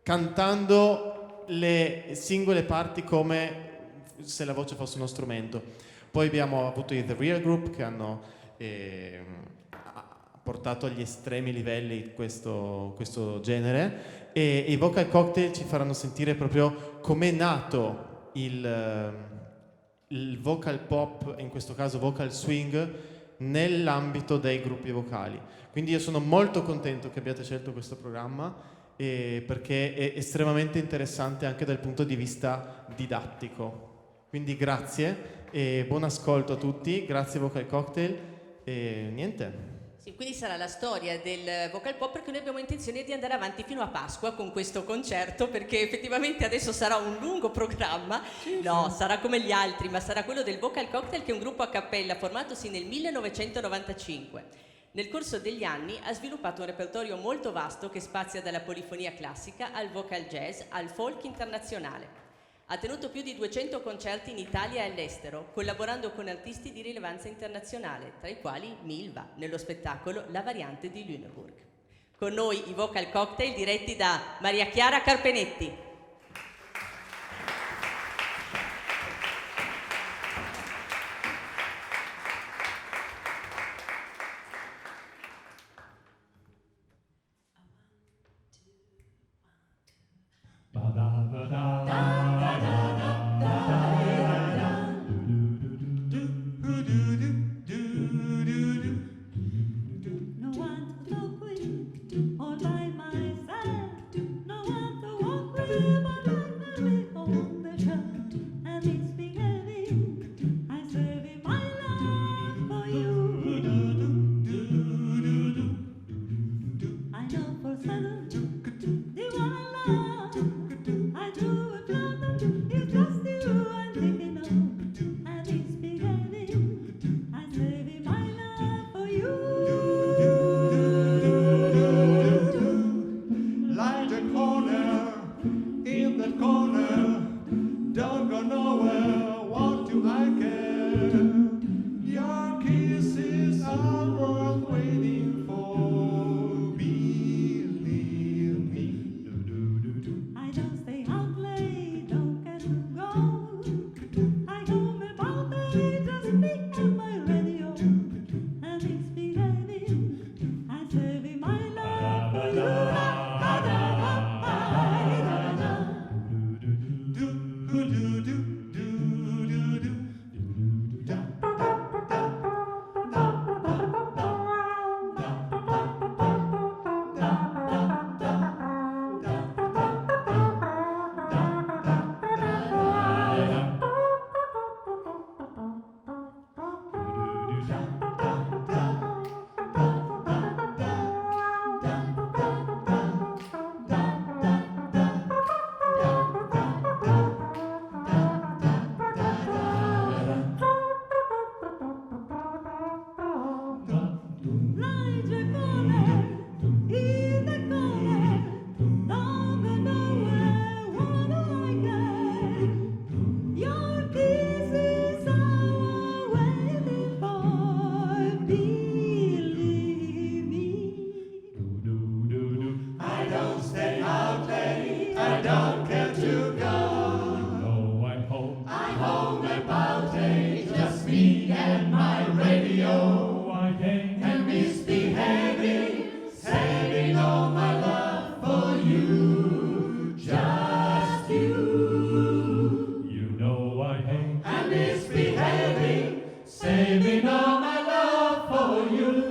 D: cantando le singole parti come se la voce fosse uno strumento. Poi abbiamo avuto i The Real Group, che hanno portato agli estremi livelli questo genere, e i Vocal Cocktail ci faranno sentire proprio com'è nato il vocal pop, in questo caso vocal swing, nell'ambito dei gruppi vocali. Quindi io sono molto contento che abbiate scelto questo programma, perché è estremamente interessante anche dal punto di vista didattico. Quindi grazie e buon ascolto a tutti, grazie Vocal Cocktail, e niente.
A: Sì, quindi sarà la storia del vocal pop, perché noi abbiamo intenzione di andare avanti fino a Pasqua con questo concerto, perché effettivamente adesso sarà un lungo programma. Sarà come gli altri, ma sarà quello del Vocal Cocktail, che è un gruppo a cappella formatosi nel 1995. Nel corso degli anni ha sviluppato un repertorio molto vasto che spazia dalla polifonia classica al vocal jazz al folk internazionale. Ha tenuto più di 200 concerti in Italia e all'estero, collaborando con artisti di rilevanza internazionale, tra i quali Milva, nello spettacolo La variante di Lüneburg. Con noi i Vocal Cocktail diretti da Maria Chiara Carpenetti.
F: No one to talk with, all by myself. No one to walk with.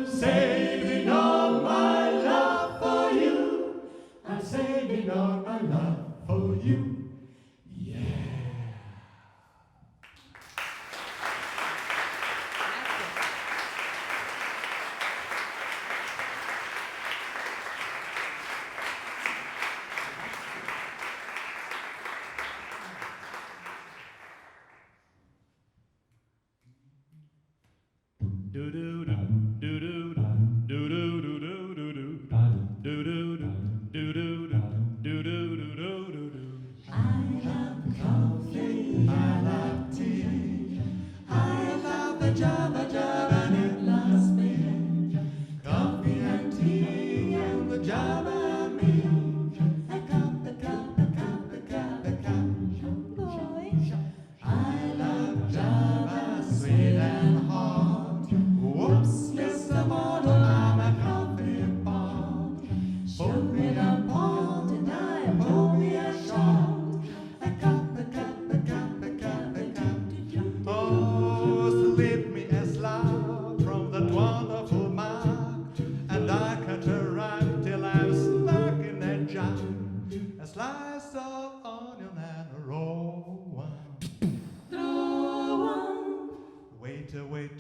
E: I'm saving all my love for you. I'm saving all my love for you.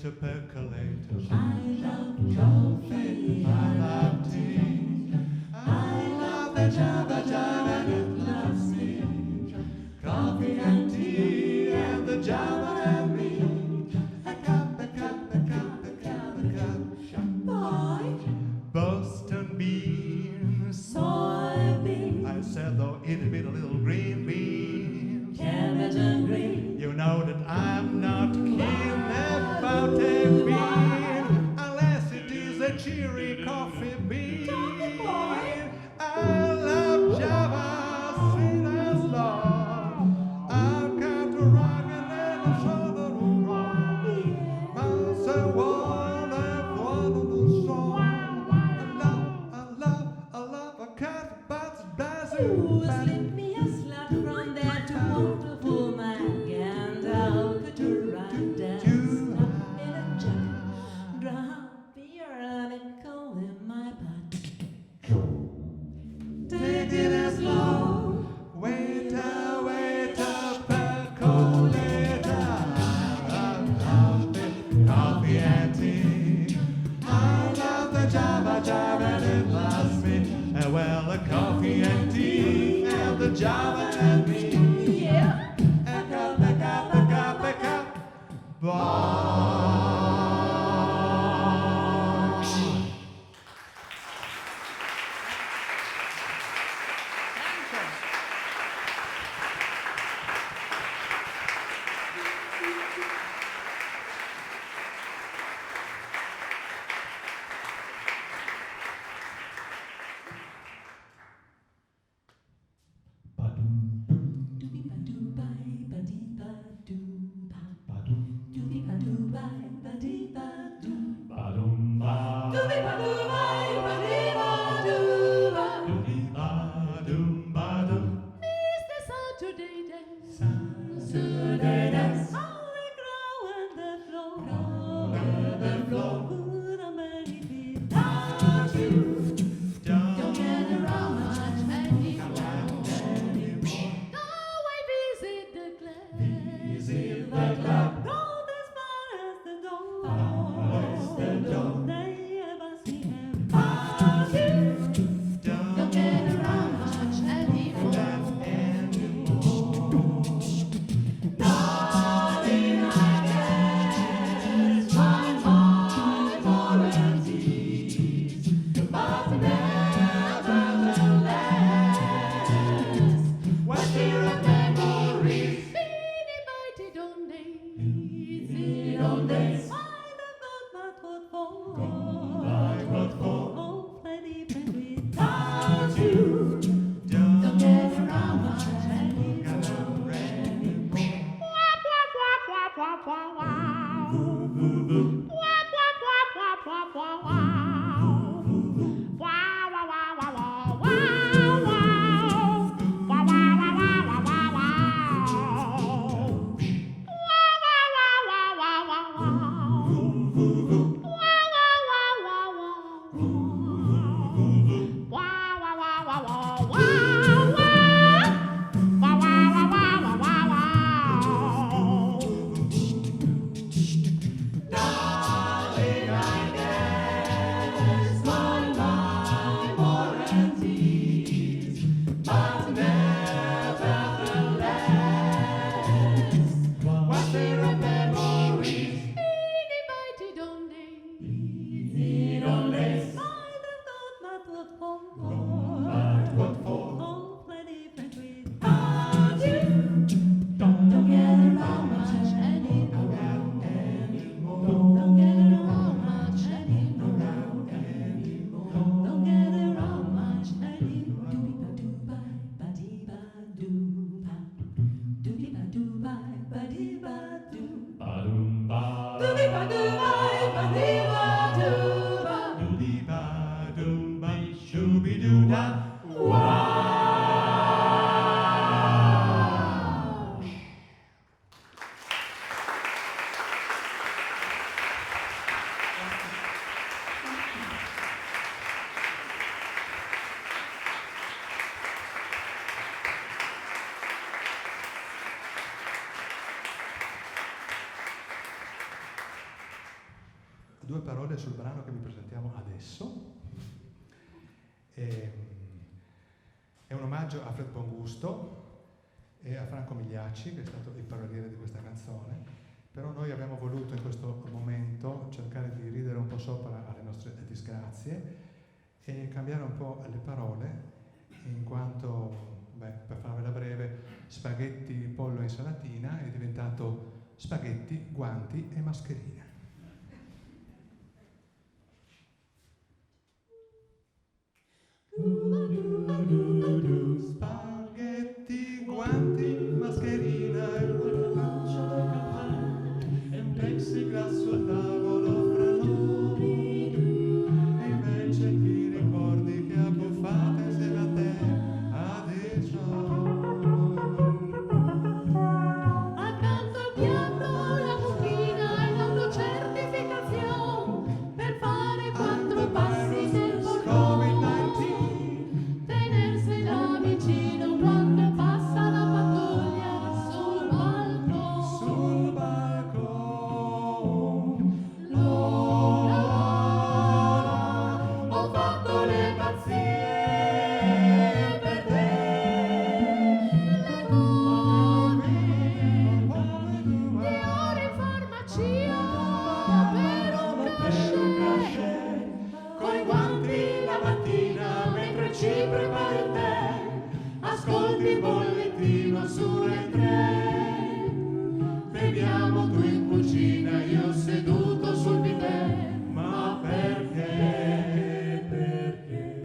I: To percolate. I love coffee. I love tea. I love the Java Jive and it loves me. Coffee and tea and the Java and me. A cup, a cup, a cup, a cup, a cup. Boy. Boston beans. Soybeans. I said though it'd be a little green beans. Cabbage and green. You know that I'm not keen about a bean, unless it is a cheery coffee bean. I love Java, sweet as love. I've got to rock and then a shoulder to rock. But so wonderful song. I love a cat, but bazoo. Slip me a slap from there to wonderful man. And I'll put her right down. Take it as low, waiter, percolator. I love it, coffee and tea. I love the Java Jive and it loves me. Well, the coffee and tea and the Java and me. Yeah. A cup, a cup, a cup, a cup. Bye. parole sul brano che vi presentiamo adesso. È un omaggio a Fred Bongusto e a Franco Migliacci, che è stato il paroliere di questa canzone, però noi abbiamo voluto in questo momento cercare di ridere un po' sopra alle nostre disgrazie e cambiare un po' le parole, in quanto, per farvela breve, spaghetti, pollo e insalatina è diventato spaghetti, guanti e mascherina. Spaghetti, guanti, mascherina e una faccia da campana e un plexiglass sul tavolo fra noi. E invece ti ricordi che abbuffate insieme a te a 18.
G: Accanto al piatto la mucchina e l'autocertificazione per fare 4 passi del
I: Covid-19.
G: tenersela vicino quando passa la pattuglia sul balcone.
I: Sul balcone.
G: Ho fatto le pazzie per te. Le gomme di ore in farmacia per un cachet.
I: Coi guanti la mattina mentre ci prepari il tè, ascolti il bollettino su Rai 3. Beviamo tu in cucina, io seduto sul bidet. Ma perché? Perché?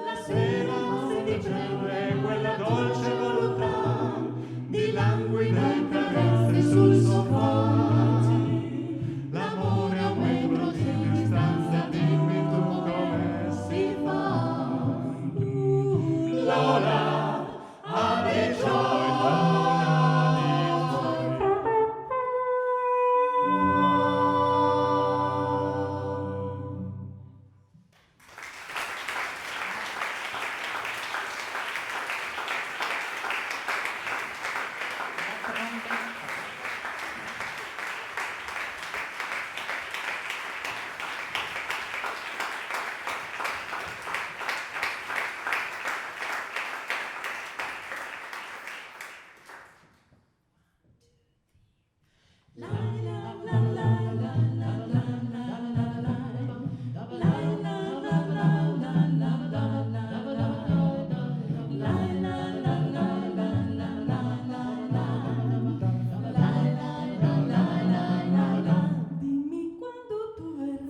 I: La sera se dicembre quella dolce volontà di languide carezze sul sofà. L'amore a un metro di distanza, dimmi tu come si fa. Lola,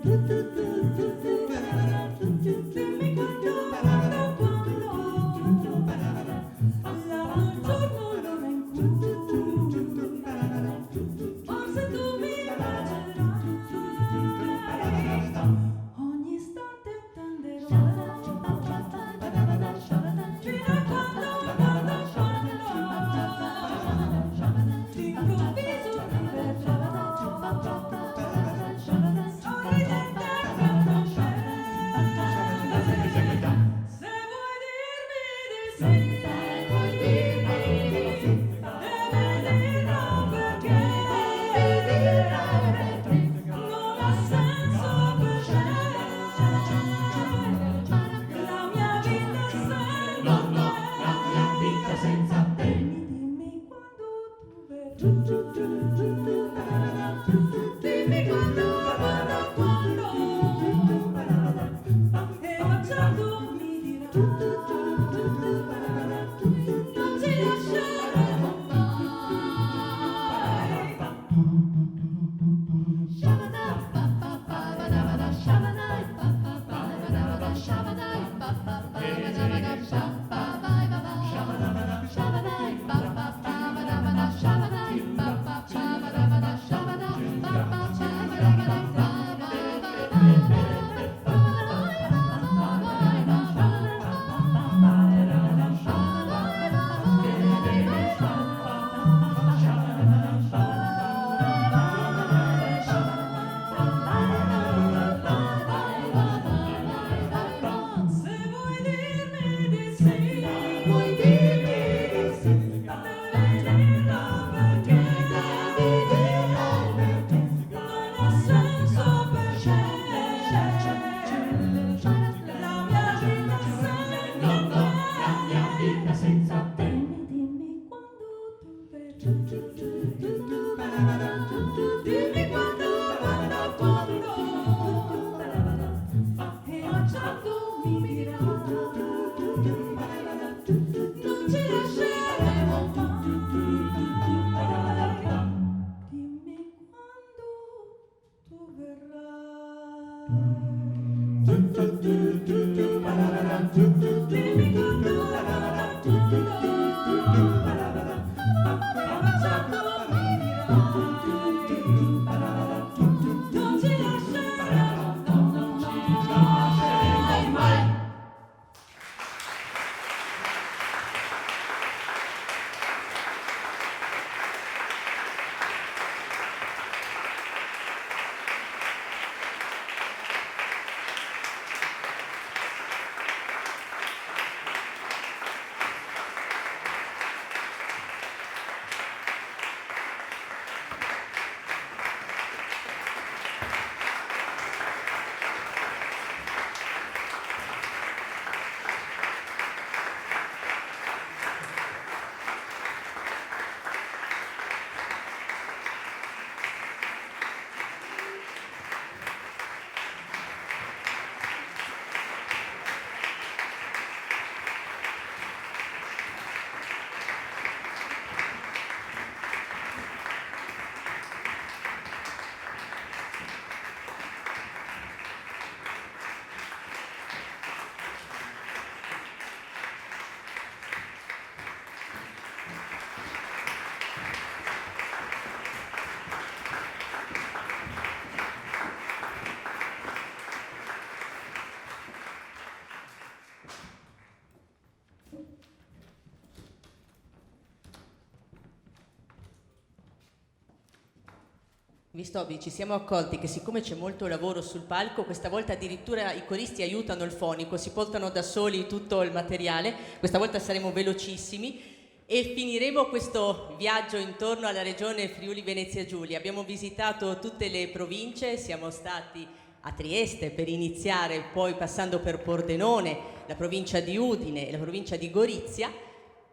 G: Dimmi quando tu verrai. Dimmi quando, passava il giorno l'ora in cui forse tu mi bacerai. Ogni istante attenderò fino a quando d'improvviso ti vedrò sorridente accanto a me. Se vuoi dirmi di sì, devi dirlo perché non ha senso per me. La mia vita senza te. Dimmi quando tu verrai. Dimmi quando. E baciando mi dirà non ci lasceremo mai. Shabadai Dimmi quando, e baciando mi dirà, non ci lasceremo mai. Dimmi quando tu verrai. Dimmi quando, non ci lascerai mai.
A: Visto, ci siamo accorti che siccome c'è molto lavoro sul palco, questa volta addirittura i coristi aiutano il fonico, si portano da soli tutto il materiale, questa volta saremo velocissimi e finiremo questo viaggio intorno alla regione Friuli Venezia Giulia. Abbiamo visitato tutte le province, siamo stati a Trieste per iniziare, poi passando per Pordenone, la provincia di Udine e la provincia di Gorizia.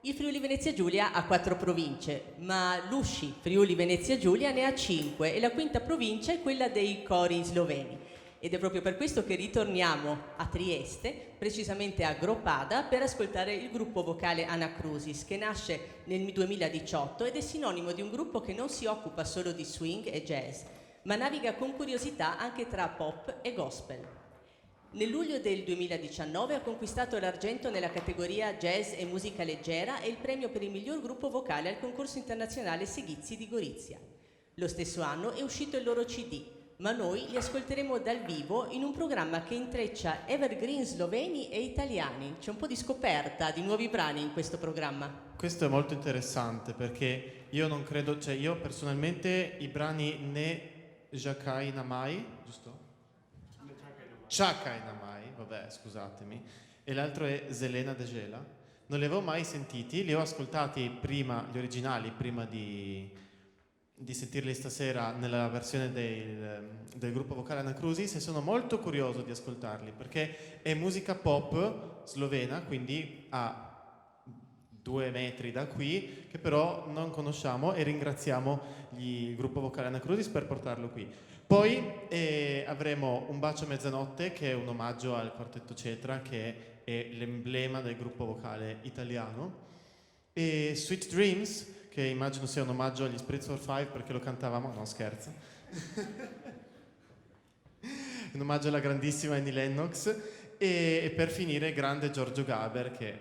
A: Il Friuli Venezia Giulia ha 4 province, ma l'Usci Friuli Venezia Giulia ne ha 5 e la quinta provincia è quella dei cori sloveni. Ed è proprio per questo che ritorniamo a Trieste, precisamente a Gropada, per ascoltare il gruppo vocale Anacrusis, che nasce nel 2018 ed è sinonimo di un gruppo che non si occupa solo di swing e jazz, ma naviga con curiosità anche tra pop e gospel. Nel luglio del 2019 ha conquistato l'argento nella categoria jazz e musica leggera e il premio per il miglior gruppo vocale al concorso internazionale Segizzi di Gorizia. Lo stesso anno è uscito il loro CD, ma noi li ascolteremo dal vivo in un programma che intreccia evergreen sloveni e italiani. C'è un po' di scoperta di nuovi brani in questo programma.
D: Questo è molto interessante perché io non credo, cioè io personalmente i brani Ne Jakai Namai, giusto? Chakai Namai, vabbè scusatemi, e l'altro è Zelena de Gela, non li avevo mai sentiti, li ho ascoltati prima, gli originali, prima di sentirli stasera nella versione del gruppo vocale Anacrusis e sono molto curioso di ascoltarli perché è musica pop slovena, quindi a 2 metri da qui, che però non conosciamo e ringraziamo il gruppo vocale Anacrusis per portarlo qui. Poi avremo Un bacio a mezzanotte, che è un omaggio al quartetto Cetra, che è l'emblema del gruppo vocale italiano, e Sweet Dreams, che immagino sia un omaggio agli Spirits for Five perché lo cantavamo, no scherzo, un omaggio alla grandissima Annie Lennox, e per finire grande Giorgio Gaber, che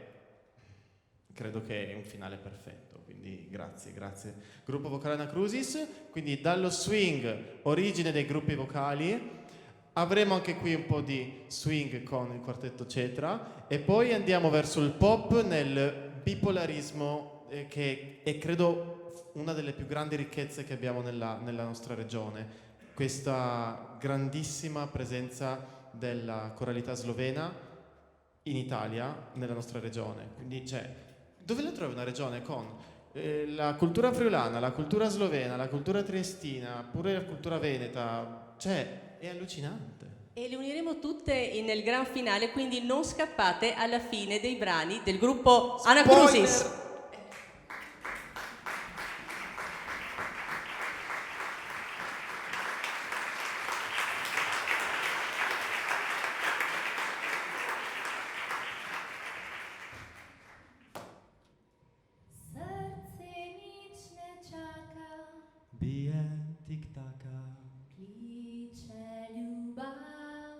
D: credo che è un finale perfetto. Quindi grazie. Gruppo vocale Anacrusis, quindi dallo swing, origine dei gruppi vocali, avremo anche qui un po' di swing con il quartetto Cetra e poi andiamo verso il pop nel bipolarismo che è credo una delle più grandi ricchezze che abbiamo nella nostra regione, questa grandissima presenza della coralità slovena in Italia, nella nostra regione. Quindi dove la trovi una regione con la cultura friulana, la cultura slovena, la cultura triestina, pure la cultura veneta, è allucinante.
A: E le uniremo tutte nel gran finale, quindi non scappate alla fine dei brani del gruppo Anacrusis.
H: bije tik-taka.
G: Kliče ljubav.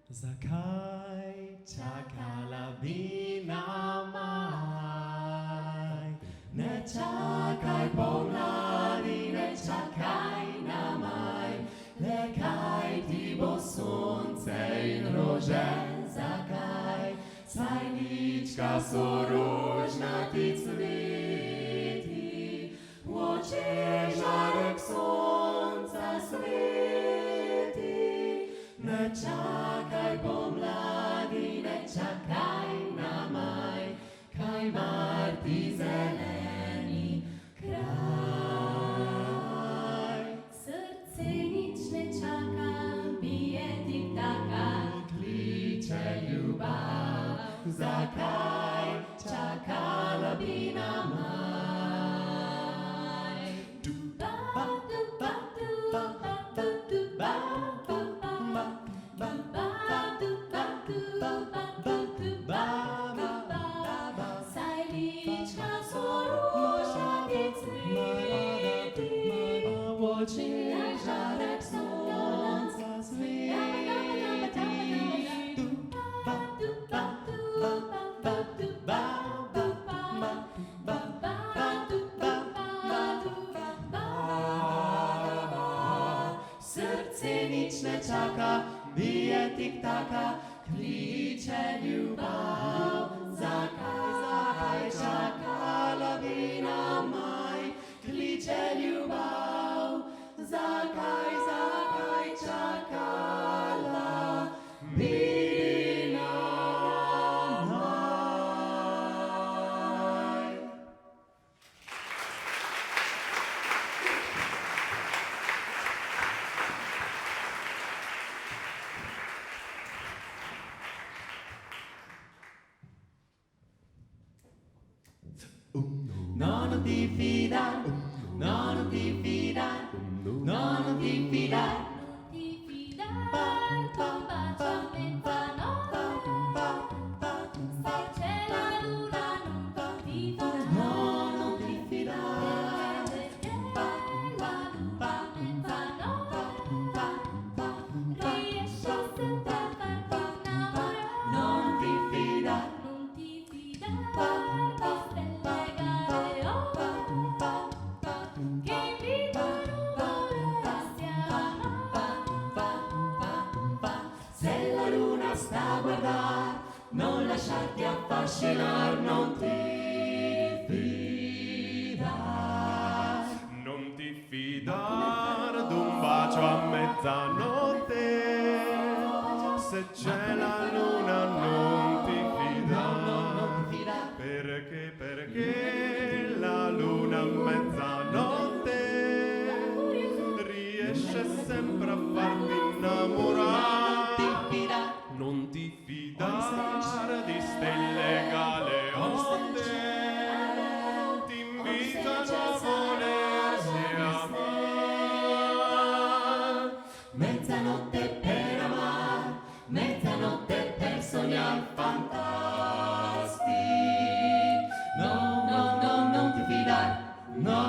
H: Zakaj čakala bi na maj? Ne čakaj pomladi, ne čakaj na maj, le kaj ti bo sonce in rože. Zakaj? Saj lička so rožnati cveti, v očeh žarek sonca sveti. Ne čakaj pomladi, ne čakaj na maj, kaj mar ti zeleni kraj.
G: Srce nič ne čaka, bije tik-taka.
H: Kliče ljubav, zakaj čakala bi na maj?
G: Ba, du, ba, du, ba, du, du, ba, du, ba. Ba, du, ba, du, ba, du, du, ba, du, ba. Saj lička so rožnati cveti,
H: V očeh žarek sonca sveti.
G: ba, du, ba, du, ba, du, ba, du, ba. Ba, du, ba, du, ba.
H: Srce nič ne čaka, bije tik-taka, kliče ljubav. Zakaj čakala bi na maj, kliče ljubav. Zakaj čakala bi na maj. No, non ti fidar, no, non ti fidar, no, non ti fidar.
G: Non ti fidar, tuo bacio mezzanotte. Se c'è la luna non ti fidar.
H: No, non ti fidar.
G: Perché la luna mezzanotte riesce sempre a farti innamorare.
H: Non ti fidar.
G: Non ti fidar di stelle galeotte che vivono vorresti amare.
H: Se la luna sta a guardar, non lasciarti affascinar, non ti fidar.
D: Non ti fidar d'un bacio a mezzanotte, se c'è la luna non ti fidar. Perché la luna a mezzanotte riesce sempre a farti innamorare. Non ti fidar di stelle galeotte, ti invitano a volersi amare.
H: Mezzanotte per amar, mezzanotte per sognar fantasti. No, no, no, non ti fidar, no.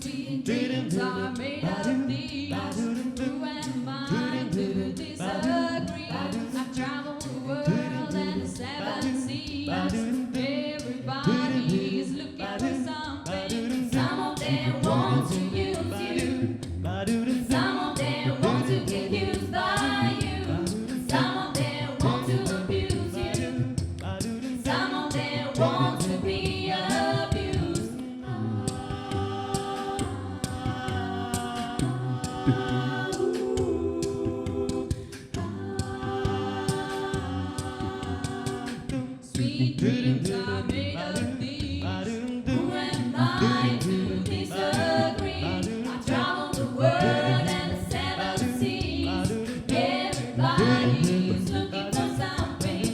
F: Sweet dreams are made of these. Who am I to disagree? I've traveled the world and the seven seas. Everybody is looking for something. Some of them want to use you. Some of them want to get used by you. Some of them want to abuse you. Some of them want to be abused. world and the seven seas. Everybody's looking for something.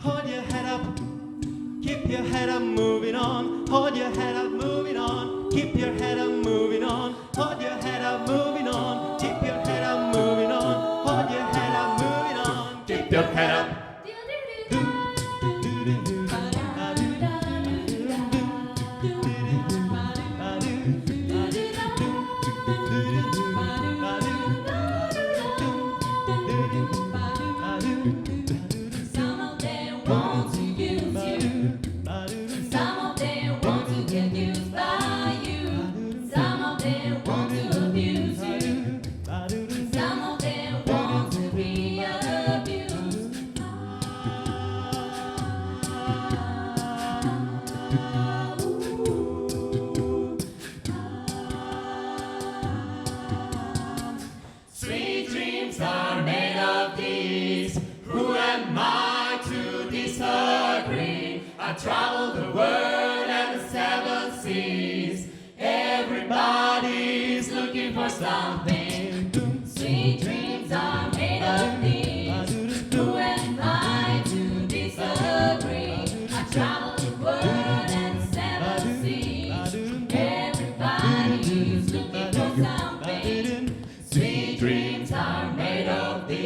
E: Hold your head up, keep your head up, moving on. Hold your head up, moving on. Keep your head up, moving on. Hold your head up, moving on. Keep your head up, moving on. Hold your head up, moving on. Keep your head up.
F: Some of them want to use you. Some of them want to get used by you. Some of them want to abuse you. Some of them want to be abused.
H: Sweet dreams are made of these. Who am I to disagree? I travel the world and the seven seas. Everybody's looking for something.
F: Sweet dreams are made of these. Who am I to disagree? I travel the world and the seven seas. Everybody's looking for something.
H: Sweet dreams are made of these.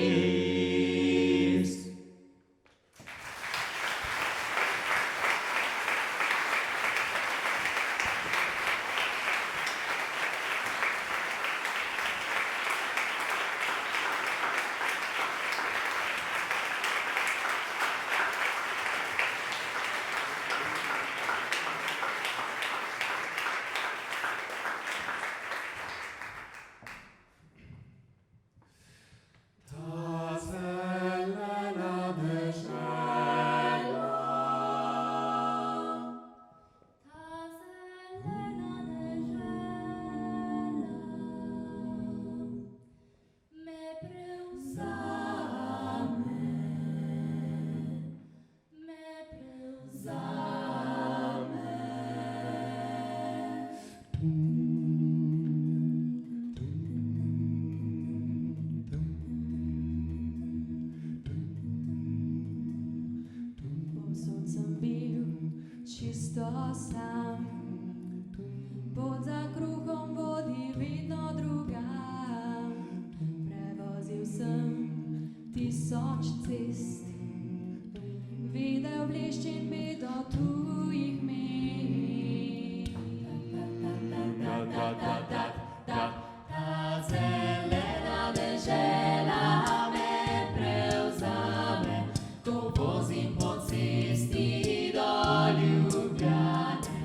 G: Povsod sem bil čisto sam, pot za kruhom vodi vedno drugam. Prevozil sem 1000 cest, videl bleščen bedo tujih mest.
F: Ta zelena dežela me prevzame, ko vozim po cesti do Ljubljane.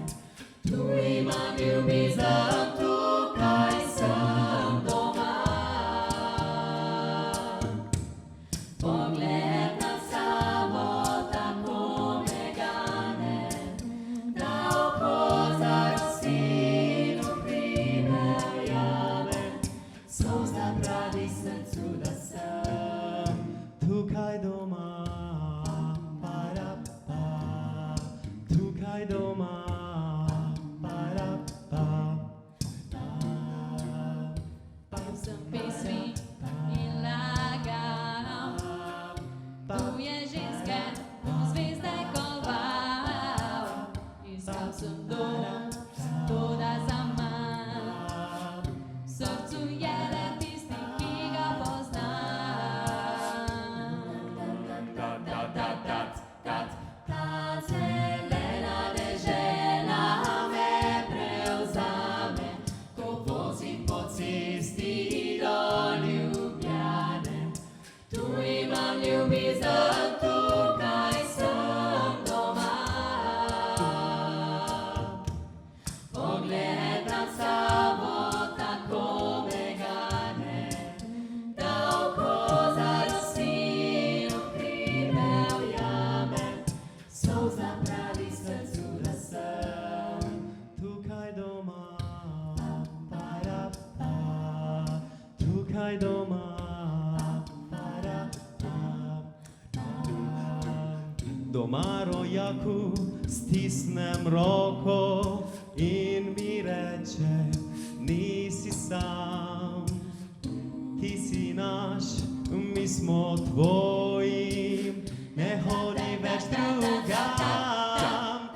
F: Tu imam ljubezen, tukaj sem doma. Pogled na samo tako me gane, da oko za rosino primerjave. Solza pravi srcu, da sem
E: Tukaj doma, pa-ra-pa. Tukaj doma, pa-ra-pa.
G: Pel sem pesmi in lagal, tuje ženske, zvezde koval. Iskal sem dom, toda zaman, v srcu je le tisti, ki ga poznam.
J: До яку стиснем роко, він мі рече, ні си сам. Ти си наш, ми смо твоїм, не ходи веч другам.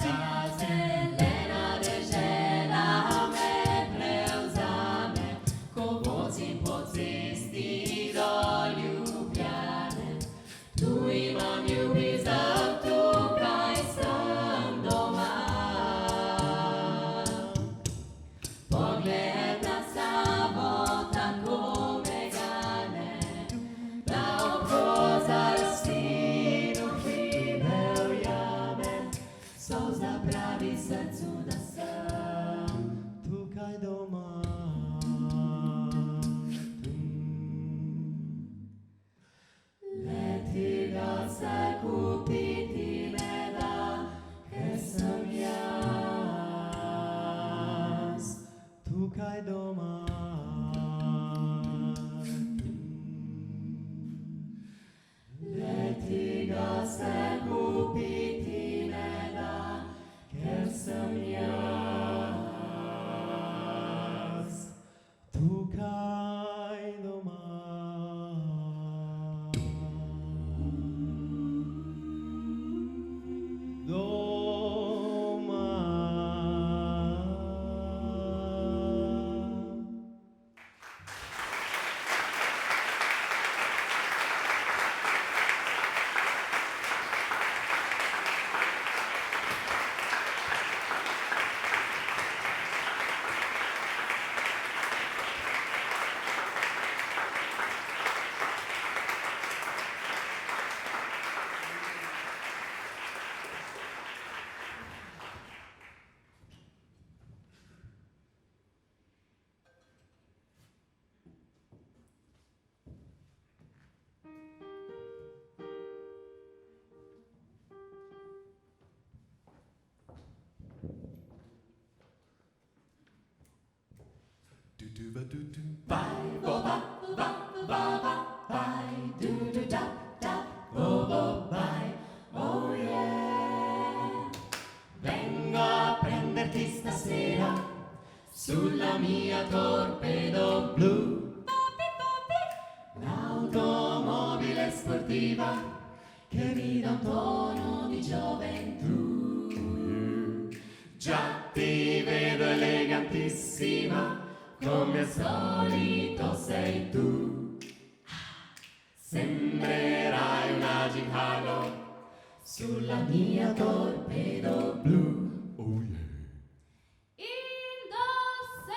F: Zelena dežela me prevzame, ko vozim po cesti do Ljubljane. Tu imam ljubezen, tukaj sem doma. Pogled na sabo tako me gane, da oko zarosti v hribe ujame. Solza pravi srcu, da sem
J: tukaj doma.
F: letega se kupiti ne da, ker sem jaz.
J: Tukaj doma.
F: Letega se kupiti ne da, ker sem jaz.
J: Tukaj doma. Doma.
F: Oh yeah. Vengo a prenderti stasera sulla mia torpedo blu. L'automobile sportiva che mi dà un tono di gioventù. Già ti vedo elegantissima, come al solito sei tu. Sembrerai una Giancarlo sulla mia torpedo blu.
J: Oh yeah.
F: Indosserò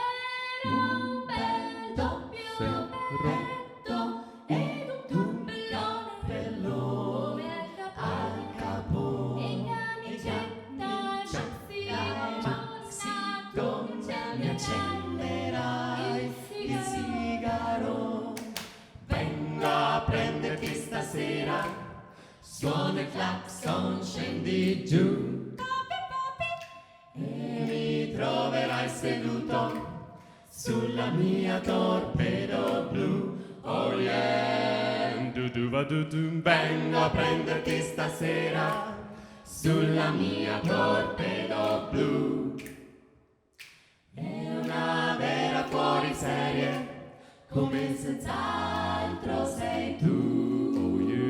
F: un bel doppio berretto ed un tumbellone per l'ome al capo. E camicetta maxi dolce, mi accenderai il sigaro. Vengo a prenderti stasera, suona il clacson, scendi giù. E mi troverai seduto sulla mia torpedo blu. Oh yeah. Vengo a prenderti stasera sulla mia torpedo blu. È una vera fuoriserie, come senz'altro sei tu. Oh yeah.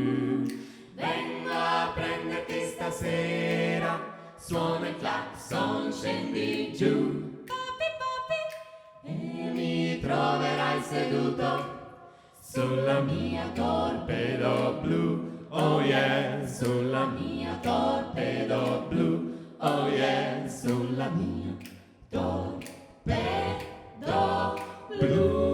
F: Vengo a prenderti stasera, suona il clacson, scendi giù. E mi troverai seduto sulla mia torpedo blu. Oh yeah, sulla mia torpedo blu. Oh yeah, sulla mia torpedo blu.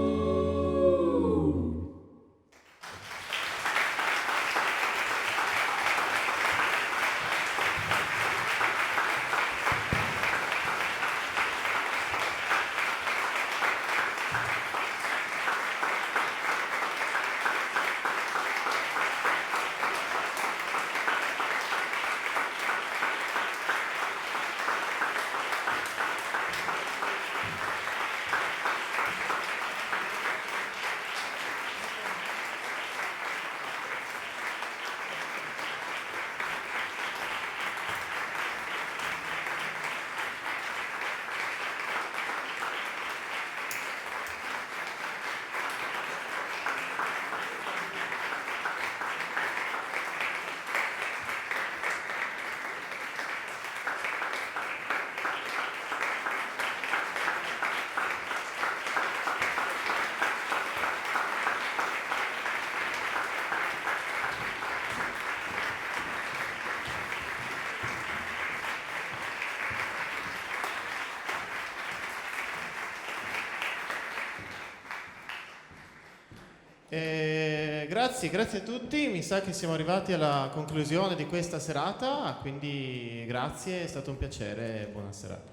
D: Grazie a tutti, mi sa che siamo arrivati alla conclusione di questa serata, quindi grazie, è stato un piacere e buona serata.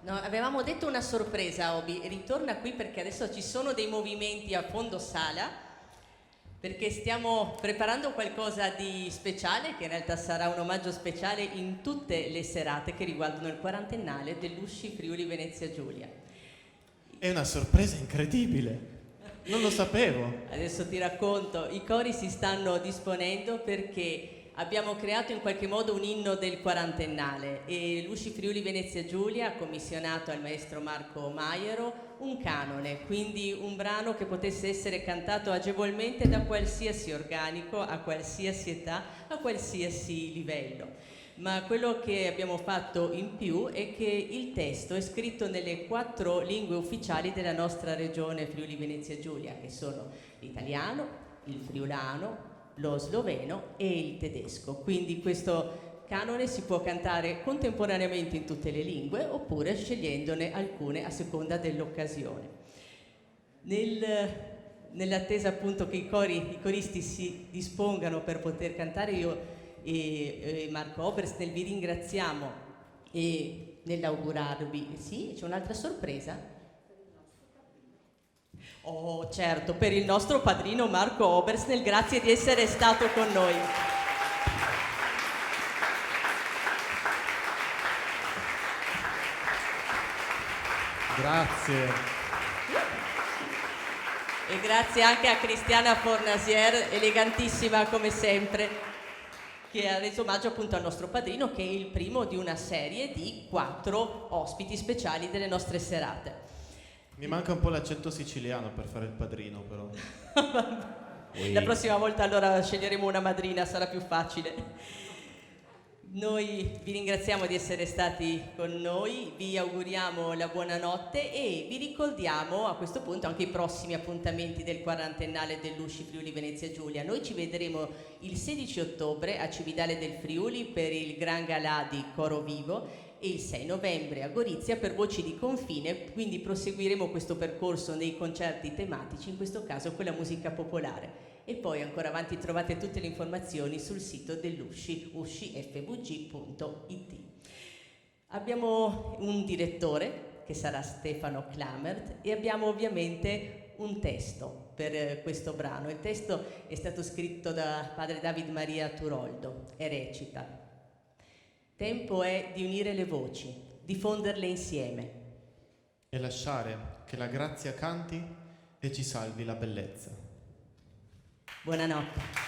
A: No, avevamo detto una sorpresa, Obi, ritorna qui perché adesso ci sono dei movimenti a fondo sala, perché stiamo preparando qualcosa di speciale, che in realtà sarà un omaggio speciale in tutte le serate che riguardano il quarantennale dell'Usci Friuli Venezia Giulia.
D: È una sorpresa incredibile, non lo sapevo.
A: Adesso ti racconto, i cori si stanno disponendo perché abbiamo creato in qualche modo un inno del quarantennale e l'Usci Friuli Venezia Giulia ha commissionato al maestro Marco Maiero un canone, quindi un brano che potesse essere cantato agevolmente da qualsiasi organico, a qualsiasi età, a qualsiasi livello. Ma quello che abbiamo fatto in più è che il testo è scritto nelle 4 lingue ufficiali della nostra regione Friuli Venezia Giulia, che sono l'italiano, il friulano, lo sloveno e il tedesco. Quindi questo canone si può cantare contemporaneamente in tutte le lingue oppure scegliendone alcune a seconda dell'occasione. Nell'attesa appunto che i coristi si dispongano per poter cantare, io e Marco Obersnel vi ringraziamo e nell'augurarvi, sì, c'è un'altra sorpresa? Oh certo, per il nostro padrino Marco Obersnel, grazie di essere stato con noi.
D: Grazie.
A: E grazie anche a Cristiana Fornasier, elegantissima come sempre, che ha reso omaggio appunto al nostro padrino, che è il primo di una serie di 4 ospiti speciali delle nostre serate.
D: Mi manca un po' l'accento siciliano per fare il padrino, però.
A: La prossima volta allora sceglieremo una madrina, sarà più facile. Noi vi ringraziamo di essere stati con noi, vi auguriamo la buonanotte e vi ricordiamo a questo punto anche i prossimi appuntamenti del quarantennale dell'Usci Friuli Venezia Giulia. Noi ci vedremo il 16 ottobre a Cividale del Friuli per il Gran Galà di Coro Vivo e il 6 novembre a Gorizia per Voci di Confine, quindi proseguiremo questo percorso nei concerti tematici, in questo caso con la musica popolare. E poi ancora avanti trovate tutte le informazioni sul sito dell'Usci, uscifvg.it. Abbiamo un direttore che sarà Stefano Klamert e abbiamo ovviamente un testo per questo brano. Il testo è stato scritto da padre David Maria Turoldo e recita: tempo è di unire le voci, di fonderle insieme
D: E lasciare che la grazia canti e ci salvi la bellezza.
A: Buonanotte.